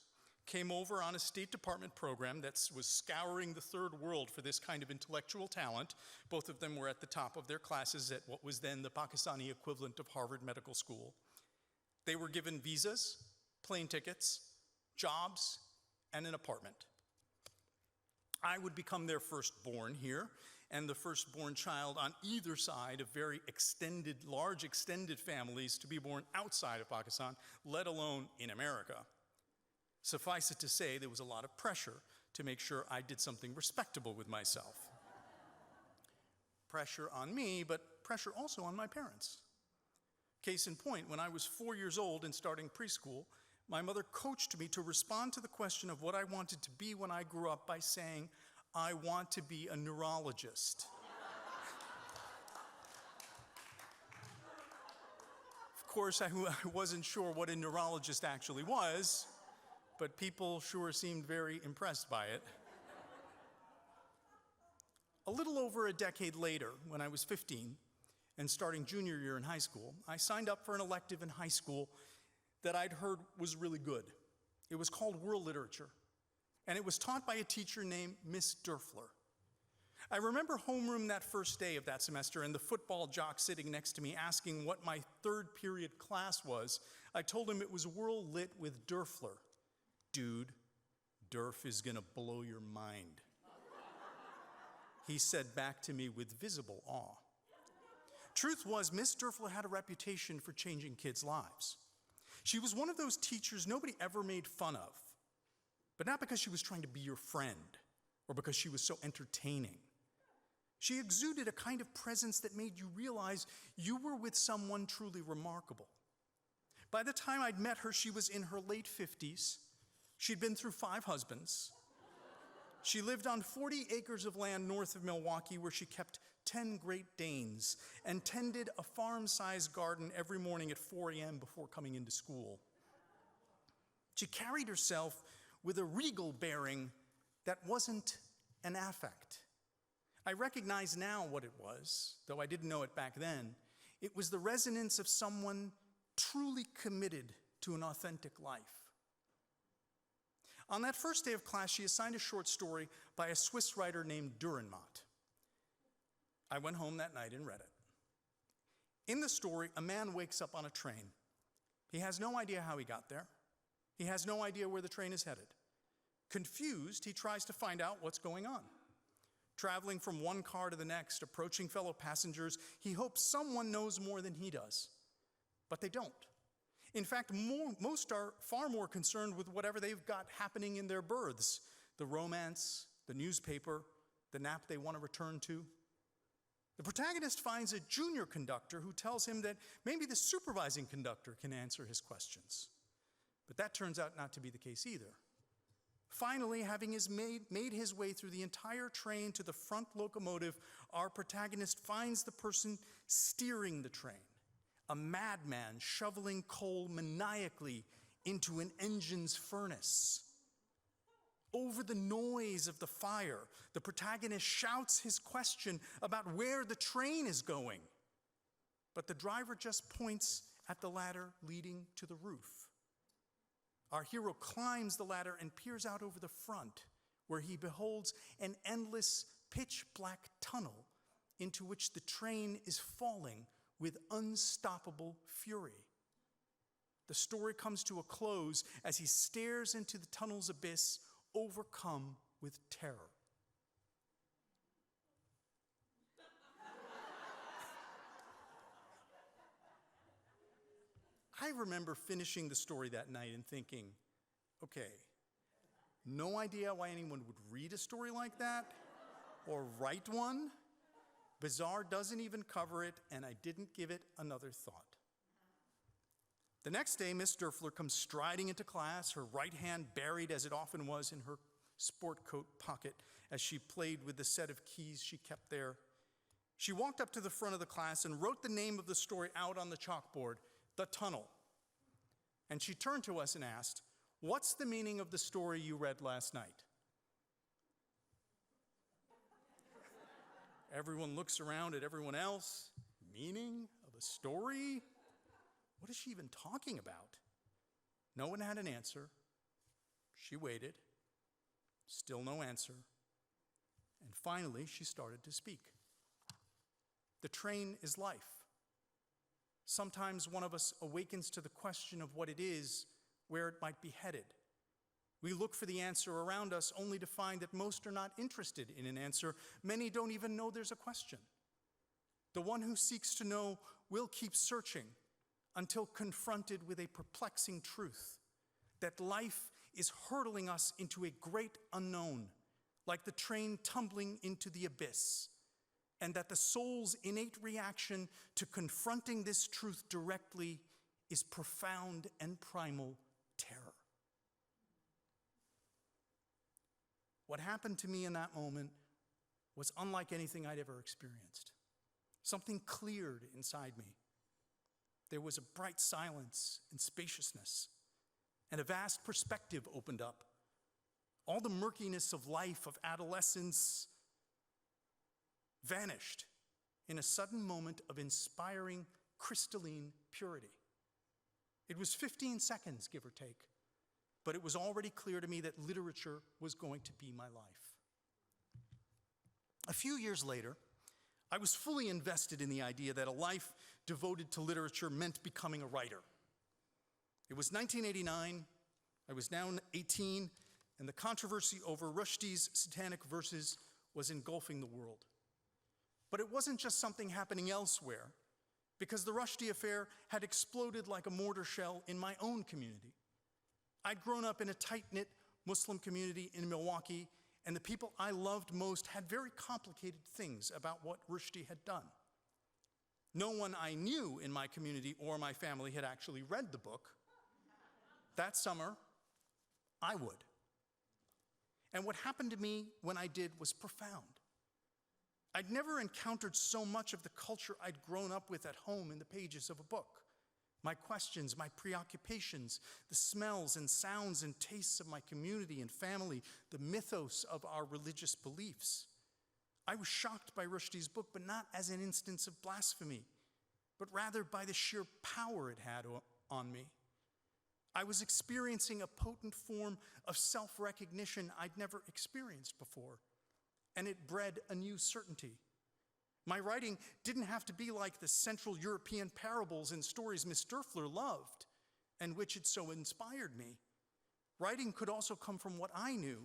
Speaker 7: came over on a State Department program that was scouring the third world for this kind of intellectual talent. Both of them were at the top of their classes at what was then the Pakistani equivalent of Harvard Medical School. They were given visas, plane tickets, jobs, and an apartment. I would become their firstborn here, and the firstborn child on either side of very extended, large extended families to be born outside of Pakistan, let alone in America. Suffice it to say, there was a lot of pressure to make sure I did something respectable with myself. Pressure on me, but pressure also on my parents. Case in point, when I was 4 years old and starting preschool, my mother coached me to respond to the question of what I wanted to be when I grew up by saying, "I want to be a neurologist." Of course, I wasn't sure what a neurologist actually was, but people sure seemed very impressed by it. A little over a decade later, when I was 15, and starting junior year in high school, I signed up for an elective in high school that I'd heard was really good. It was called World Literature, and it was taught by a teacher named Miss Dörfler. I remember homeroom that first day of that semester and the football jock sitting next to me asking what my third period class was. I told him it was World Lit with Dörfler. Dude, Dörf is gonna blow your mind. He said back to me with visible awe. Truth was, Miss Dörfler had a reputation for changing kids' lives. She was one of those teachers nobody ever made fun of, but not because she was trying to be your friend or because she was so entertaining. She exuded a kind of presence that made you realize you were with someone truly remarkable. By the time I'd met her, she was in her late 50s. She'd been through 5 husbands. She lived on 40 acres of land north of Milwaukee where she kept 10 Great Danes and tended a farm-sized garden every morning at 4 a.m. before coming into school. She carried herself with a regal bearing that wasn't an affect. I recognize now what it was, though I didn't know it back then. It was the resonance of someone truly committed to an authentic life. On that first day of class, she assigned a short story by a Swiss writer named Dürrenmatt. I went home that night and read it. In the story, a man wakes up on a train. He has no idea how he got there. He has no idea where the train is headed. Confused, he tries to find out what's going on. Traveling from one car to the next, approaching fellow passengers, he hopes someone knows more than he does. But they don't. In fact, most are far more concerned with whatever they've got happening in their berths, the romance, the newspaper, the nap they want to return to. The protagonist finds a junior conductor who tells him that maybe the supervising conductor can answer his questions. But that turns out not to be the case either. Finally, having made his way through the entire train to the front locomotive, our protagonist finds the person steering the train, a madman shoveling coal maniacally into an engine's furnace. Over the noise of the fire, the protagonist shouts his question about where the train is going. But the driver just points at the ladder leading to the roof. Our hero climbs the ladder and peers out over the front, where he beholds an endless pitch-black tunnel into which the train is falling with unstoppable fury. The story comes to a close as he stares into the tunnel's abyss, overcome with terror. I remember finishing the story that night and thinking, okay, no idea why anyone would read a story like that or write one. Bazaar doesn't even cover it, and I didn't give it another thought. The next day, Miss Dörfler comes striding into class, her right hand buried, as it often was, in her sport coat pocket as she played with the set of keys she kept there. She walked up to the front of the class and wrote the name of the story out on the chalkboard, The Tunnel. And she turned to us and asked, "What's the meaning of the story you read last night?" Everyone looks around at everyone else. Meaning of a story? What is she even talking about? No one had an answer. She waited. Still no answer. And finally, she started to speak. The train is life. Sometimes one of us awakens to the question of what it is, where it might be headed. We look for the answer around us only to find that most are not interested in an answer. Many don't even know there's a question. The one who seeks to know will keep searching until confronted with a perplexing truth, that life is hurtling us into a great unknown, like the train tumbling into the abyss, and that the soul's innate reaction to confronting this truth directly is profound and primal terror. What happened to me in that moment was unlike anything I'd ever experienced. Something cleared inside me. There was a bright silence and spaciousness, and a vast perspective opened up. All the murkiness of life, of adolescence, vanished in a sudden moment of inspiring, crystalline purity. It was 15 seconds, give or take, but it was already clear to me that literature was going to be my life. A few years later, I was fully invested in the idea that a life devoted to literature meant becoming a writer. It was 1989, I was now 18, and the controversy over Rushdie's Satanic Verses was engulfing the world. But it wasn't just something happening elsewhere, because the Rushdie affair had exploded like a mortar shell in my own community. I'd grown up in a tight-knit Muslim community in Milwaukee, and the people I loved most had very complicated things about what Rushdie had done. No one I knew in my community or my family had actually read the book. That summer, I would. And what happened to me when I did was profound. I'd never encountered so much of the culture I'd grown up with at home in the pages of a book. My questions, my preoccupations, the smells and sounds and tastes of my community and family, the mythos of our religious beliefs. I was shocked by Rushdie's book, but not as an instance of blasphemy, but rather by the sheer power it had on me. I was experiencing a potent form of self-recognition I'd never experienced before, and it bred a new certainty. My writing didn't have to be like the Central European parables and stories Miss Dörfler loved, and which had so inspired me. Writing could also come from what I knew.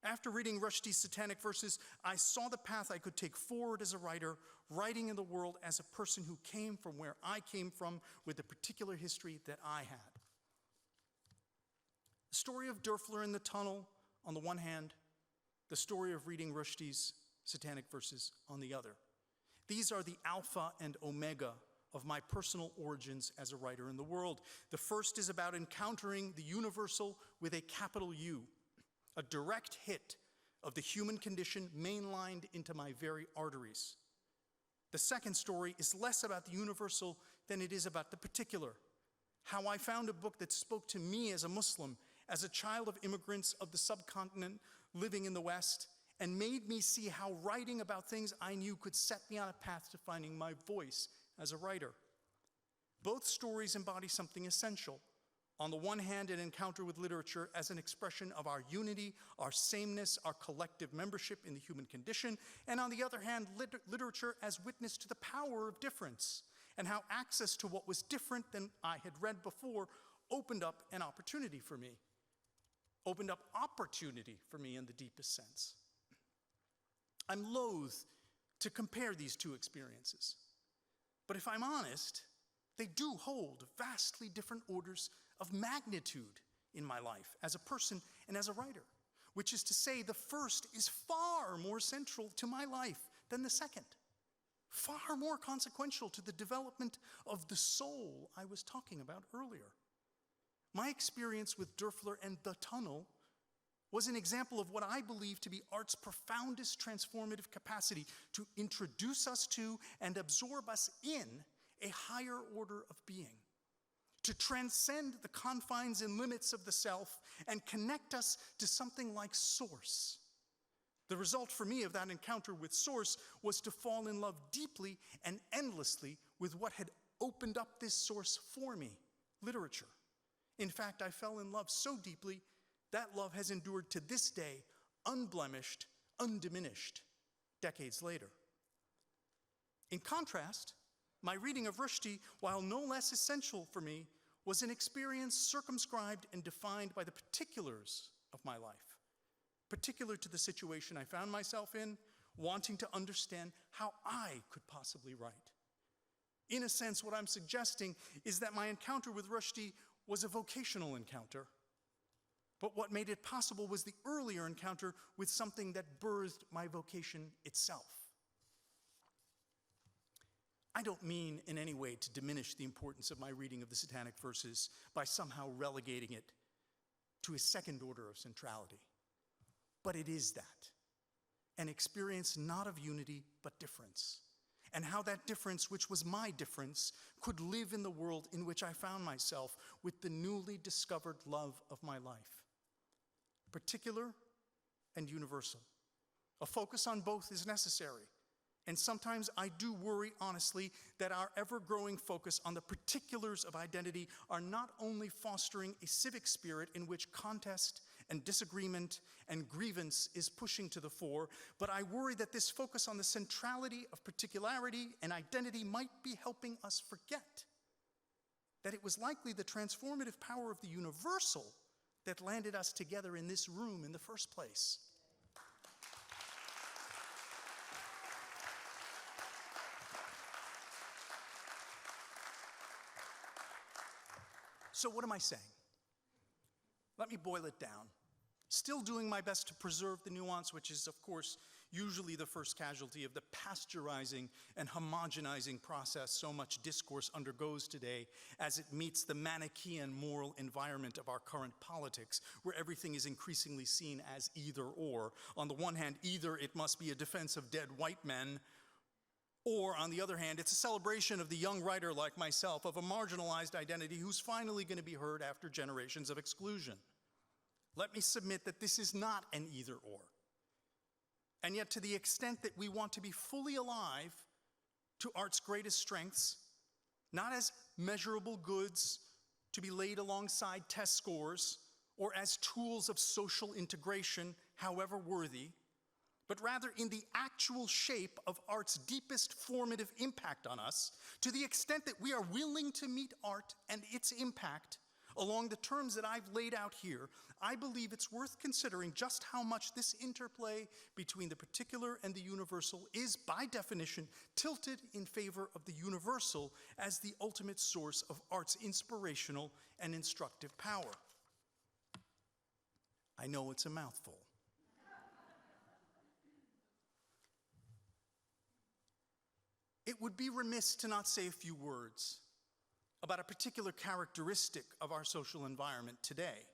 Speaker 7: After reading Rushdie's Satanic Verses, I saw the path I could take forward as a writer, writing in the world as a person who came from where I came from with the particular history that I had. The story of Dörfler in the tunnel on the one hand, the story of reading Rushdie's Satanic Verses on the other. These are the alpha and omega of my personal origins as a writer in the world. The first is about encountering the universal with a capital U, a direct hit of the human condition mainlined into my very arteries. The second story is less about the universal than it is about the particular, how I found a book that spoke to me as a Muslim, as a child of immigrants of the subcontinent living in the West, and made me see how writing about things I knew could set me on a path to finding my voice as a writer. Both stories embody something essential. On the one hand, an encounter with literature as an expression of our unity, our sameness, our collective membership in the human condition, and on the other hand, literature as witness to the power of difference, and how access to what was different than I had read before opened up an opportunity for me. Opened up opportunity for me in the deepest sense. I'm loath to compare these two experiences, but if I'm honest, they do hold vastly different orders of magnitude in my life as a person and as a writer, which is to say the first is far more central to my life than the second, far more consequential to the development of the soul I was talking about earlier. My experience with Dörfler and The Tunnel was an example of what I believe to be art's profoundest transformative capacity to introduce us to and absorb us in a higher order of being, to transcend the confines and limits of the self and connect us to something like Source. The result for me of that encounter with Source was to fall in love deeply and endlessly with what had opened up this source for me, literature. In fact, I fell in love so deeply that love has endured to this day, unblemished, undiminished, decades later. In contrast, my reading of Rushdie, while no less essential for me, was an experience circumscribed and defined by the particulars of my life, particular to the situation I found myself in, wanting to understand how I could possibly write. In a sense, what I'm suggesting is that my encounter with Rushdie was a vocational encounter, but what made it possible was the earlier encounter with something that birthed my vocation itself. I don't mean in any way to diminish the importance of my reading of the Satanic Verses by somehow relegating it to a second order of centrality, but it is that, an experience not of unity but difference, and how that difference, which was my difference, could live in the world in which I found myself with the newly discovered love of my life. Particular and universal. A focus on both is necessary, And sometimes I do worry, honestly, that our ever-growing focus on the particulars of identity are not only fostering a civic spirit in which contest and disagreement and grievance is pushing to the fore, but I worry that this focus on the centrality of particularity and identity might be helping us forget that it was likely the transformative power of the universal that landed us together in this room in the first place. So what am I saying? Let me boil it down. Still doing my best to preserve the nuance, which is, of course, usually the first casualty of the pasteurizing and homogenizing process so much discourse undergoes today as it meets the Manichaean moral environment of our current politics, where everything is increasingly seen as either or. On the one hand, either it must be a defense of dead white men, or, on the other hand, it's a celebration of the young writer like myself of a marginalized identity who's finally going to be heard after generations of exclusion. Let me submit that this is not an either-or. And yet, to the extent that we want to be fully alive to art's greatest strengths, not as measurable goods to be laid alongside test scores or as tools of social integration, however worthy, but rather in the actual shape of art's deepest formative impact on us, to the extent that we are willing to meet art and its impact along the terms that I've laid out here, I believe it's worth considering just how much this interplay between the particular and the universal is, by definition, tilted in favor of the universal as the ultimate source of art's inspirational and instructive power. I know it's a mouthful. It would be remiss to not say a few words about a particular characteristic of our social environment today.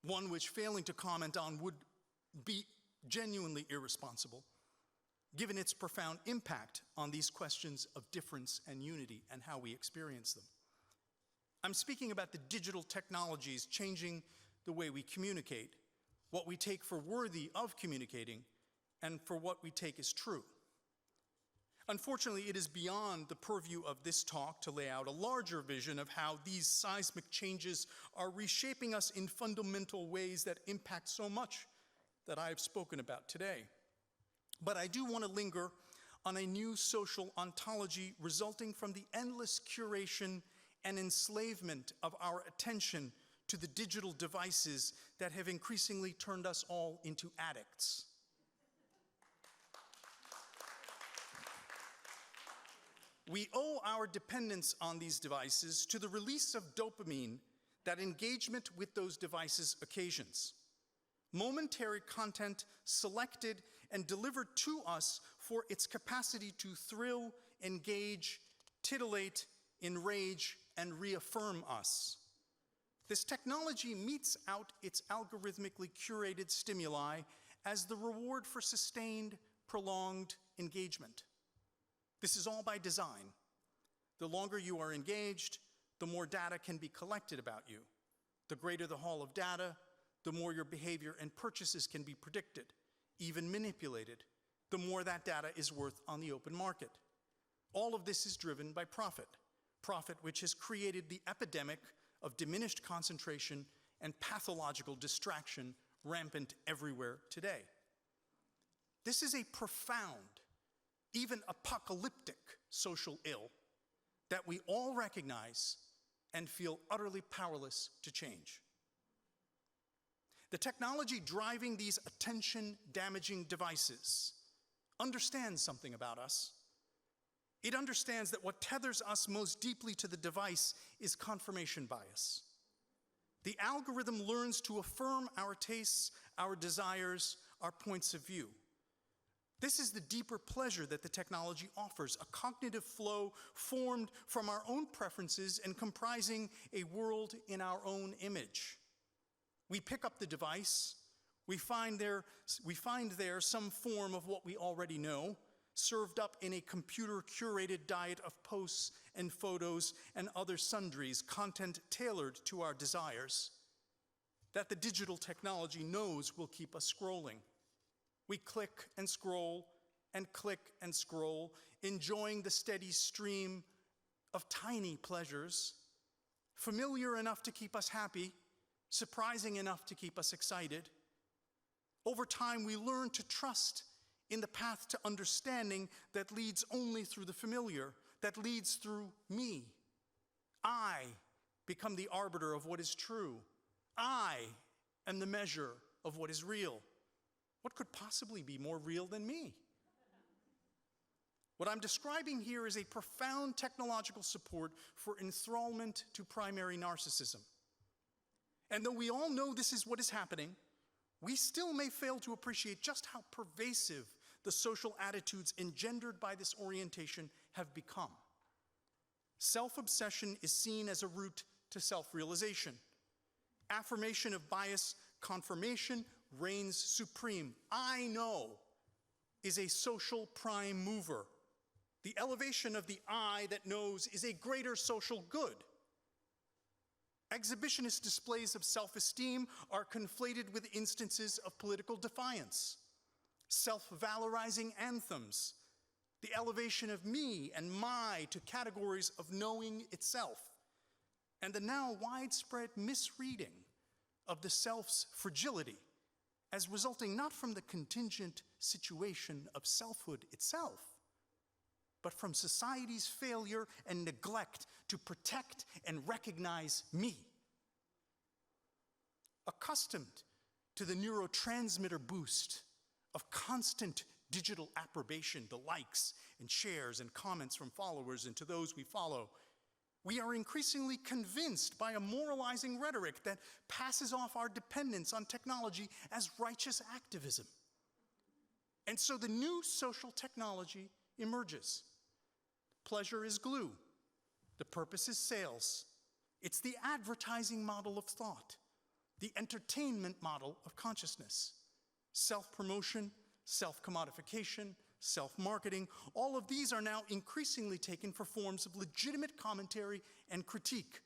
Speaker 7: One which failing to comment on would be genuinely irresponsible, given its profound impact on these questions of difference and unity and how we experience them. I'm speaking about the digital technologies changing the way we communicate, what we take for worthy of communicating, and for what we take as true. Unfortunately, it is beyond the purview of this talk to lay out a larger vision of how these seismic changes are reshaping us in fundamental ways that impact so much that I have spoken about today. But I do want to linger on a new social ontology resulting from the endless curation and enslavement of our attention to the digital devices that have increasingly turned us all into addicts. We owe our dependence on these devices to the release of dopamine that engagement with those devices occasions. Momentary content selected and delivered to us for its capacity to thrill, engage, titillate, enrage, and reaffirm us. This technology metes out its algorithmically curated stimuli as the reward for sustained, prolonged engagement. This is all by design. The longer you are engaged, the more data can be collected about you. The greater the haul of data, the more your behavior and purchases can be predicted, even manipulated, the more that data is worth on the open market. All of this is driven by profit which has created the epidemic of diminished concentration and pathological distraction rampant everywhere today. This is a profound, even apocalyptic social ill that we all recognize and feel utterly powerless to change. The technology driving these attention-damaging devices understands something about us. It understands that what tethers us most deeply to the device is confirmation bias. The algorithm learns to affirm our tastes, our desires, our points of view. This is the deeper pleasure that the technology offers, a cognitive flow formed from our own preferences and comprising a world in our own image. We pick up the device, we find there some form of what we already know, served up in a computer-curated diet of posts and photos and other sundries, content tailored to our desires, that the digital technology knows will keep us scrolling. We click and scroll, enjoying the steady stream of tiny pleasures, familiar enough to keep us happy, surprising enough to keep us excited. Over time, we learn to trust in the path to understanding that leads only through the familiar, that leads through me. I become the arbiter of what is true. I am the measure of what is real. What could possibly be more real than me? What I'm describing here is a profound technological support for enthrallment to primary narcissism. And though we all know this is what is happening, we still may fail to appreciate just how pervasive the social attitudes engendered by this orientation have become. Self-obsession is seen as a route to self-realization. Affirmation of bias confirmation reigns supreme. I know is a social prime mover. The elevation of the I that knows is a greater social good. Exhibitionist displays of self-esteem are conflated with instances of political defiance. Self-valorizing anthems, the elevation of me and my to categories of knowing itself, and the now widespread misreading of the self's fragility as resulting not from the contingent situation of selfhood itself, but from society's failure and neglect to protect and recognize me. Accustomed to the neurotransmitter boost of constant digital approbation, the likes and shares and comments from followers and to those we follow, we are increasingly convinced by a moralizing rhetoric that passes off our dependence on technology as righteous activism. And so the new social technology emerges. Pleasure is glue. The purpose is sales. It's the advertising model of thought, the entertainment model of consciousness. Self-promotion, self-commodification, self-marketing, all of these are now increasingly taken for forms of legitimate commentary and critique.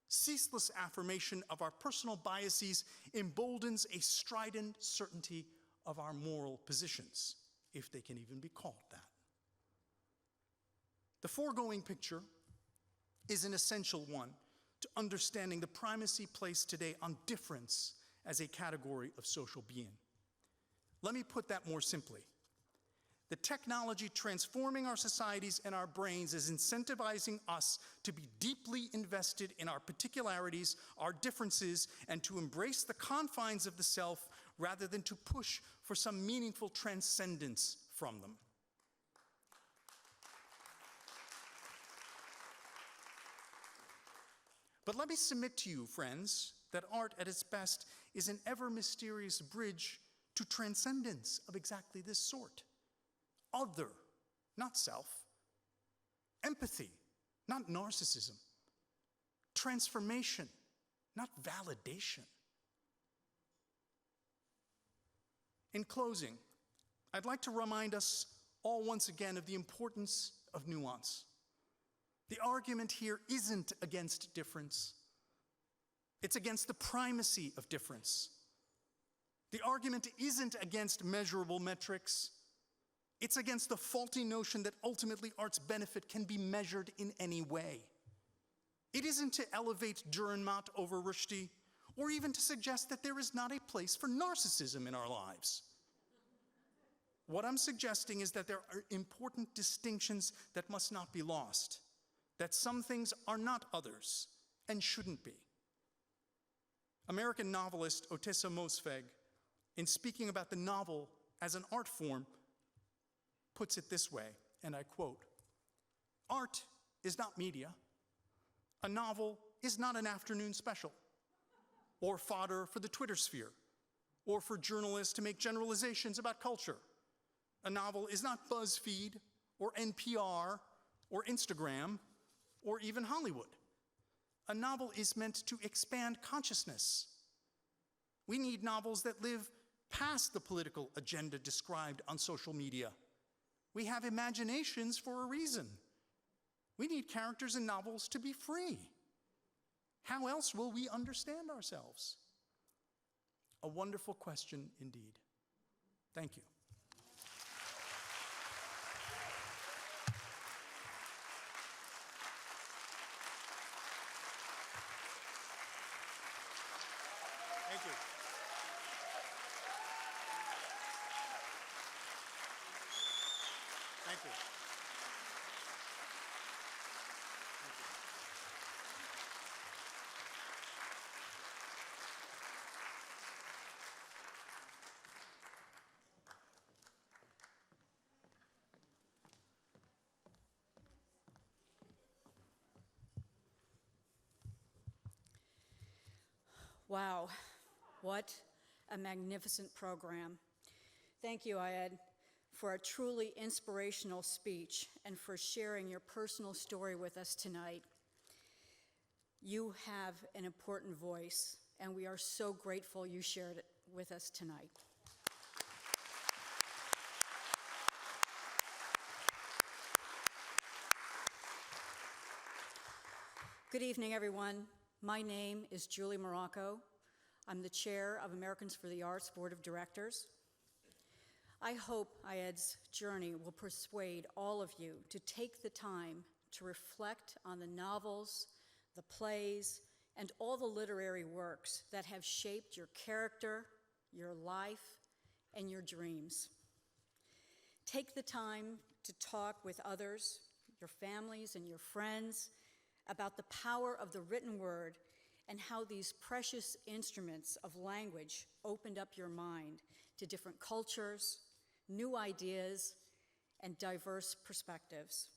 Speaker 7: Ceaseless affirmation of our personal biases emboldens a strident certainty of our moral positions, if they can even be called that. The foregoing picture is an essential one to understanding the primacy placed today on difference as a category of social being. Let me put that more simply. The technology transforming our societies and our brains is incentivizing us to be deeply invested in our particularities, our differences, and to embrace the confines of the self rather than to push for some meaningful transcendence from them. But let me submit to you, friends, that art at its best is an ever-mysterious bridge to transcendence of exactly this sort. Other, not self. Empathy, not narcissism. Transformation, not validation. In closing, I'd like to remind us all once again of the importance of nuance. The argument here isn't against difference. It's against the primacy of difference. The argument isn't against measurable metrics. It's against the faulty notion that ultimately art's benefit can be measured in any way. It isn't to elevate Dürrenmatt over Rushdie, or even to suggest that there is not a place for narcissism in our lives. What I'm suggesting is that there are important distinctions that must not be lost, that some things are not others and shouldn't be. American novelist Ottessa Moshfegh, in speaking about the novel as an art form, puts it this way, and I quote, "Art is not media. A novel is not an afternoon special, or fodder for the Twitter sphere, or for journalists to make generalizations about culture. A novel is not BuzzFeed, or NPR, or Instagram, or even Hollywood. A novel is meant to expand consciousness. We need novels that live past the political agenda described on social media. We have imaginations for a reason. We need characters in novels to be free. How else will we understand ourselves?" A wonderful question indeed. Thank you. Thank you. Thank you.
Speaker 8: Wow, what a magnificent program. Thank you, Ayed, for a truly inspirational speech and for sharing your personal story with us tonight. You have an important voice, and we are so grateful you shared it with us tonight. Good evening, everyone. My name is Julie Morocco. I'm the chair of Americans for the Arts Board of Directors. I hope Ayed's journey will persuade all of you to take the time to reflect on the novels, the plays, and all the literary works that have shaped your character, your life, and your dreams. Take the time to talk with others, your families and your friends, about the power of the written word and how these precious instruments of language opened up your mind to different cultures, new ideas, and diverse perspectives.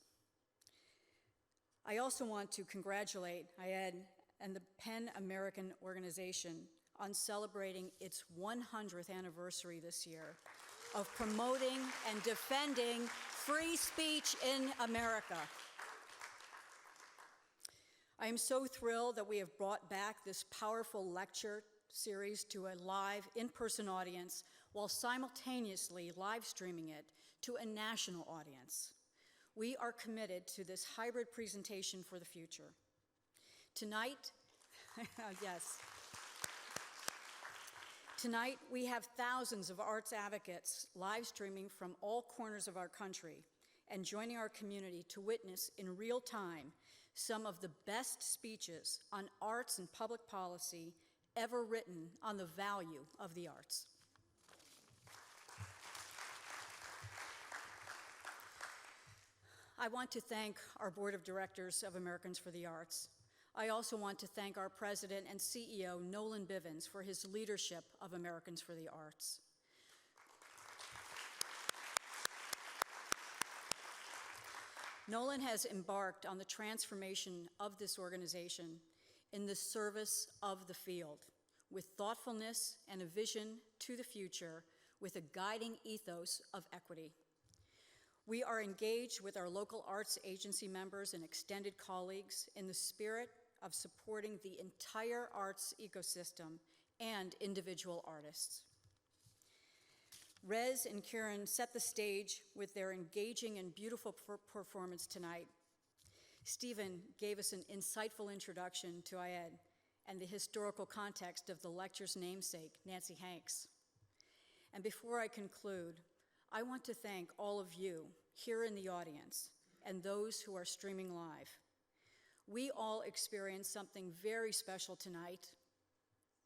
Speaker 8: I also want to congratulate Ayed and the PEN American organization on celebrating its 100th anniversary this year of promoting and defending free speech in America. I am so thrilled that we have brought back this powerful lecture series to a live, in-person audience while simultaneously live streaming it to a national audience. We are committed to this hybrid presentation for the future. Tonight, yes. Tonight, we have thousands of arts advocates live streaming from all corners of our country and joining our community to witness in real time some of the best speeches on arts and public policy ever written on the value of the arts. I want to thank our Board of Directors of Americans for the Arts. I also want to thank our President and CEO, Nolan Bivens, for his leadership of Americans for the Arts. Nolan has embarked on the transformation of this organization in the service of the field, with thoughtfulness and a vision to the future, with a guiding ethos of equity. We are engaged with our local arts agency members and extended colleagues in the spirit of supporting the entire arts ecosystem and individual artists. Rez and Kieran set the stage with their engaging and beautiful performance tonight. Stephen gave us an insightful introduction to Ayed and the historical context of the lecture's namesake, Nancy Hanks. And before I conclude, I want to thank all of you here in the audience and those who are streaming live. We all experienced something very special tonight,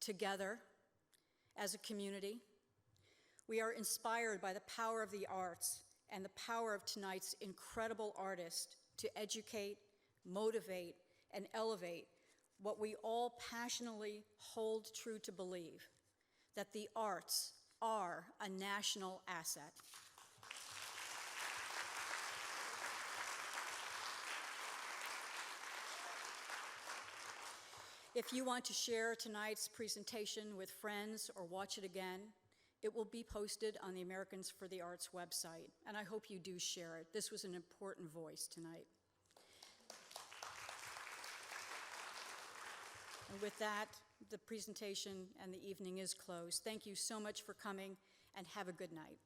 Speaker 8: together, as a community. We are inspired by the power of the arts and the power of tonight's incredible artists to educate, motivate, and elevate what we all passionately hold true to believe, that the arts are a national asset. If you want to share tonight's presentation with friends or watch it again, it will be posted on the Americans for the Arts website, and I hope you do share it. This was an important voice tonight. And with that, the presentation and the evening is closed. Thank you so much for coming, and have a good night.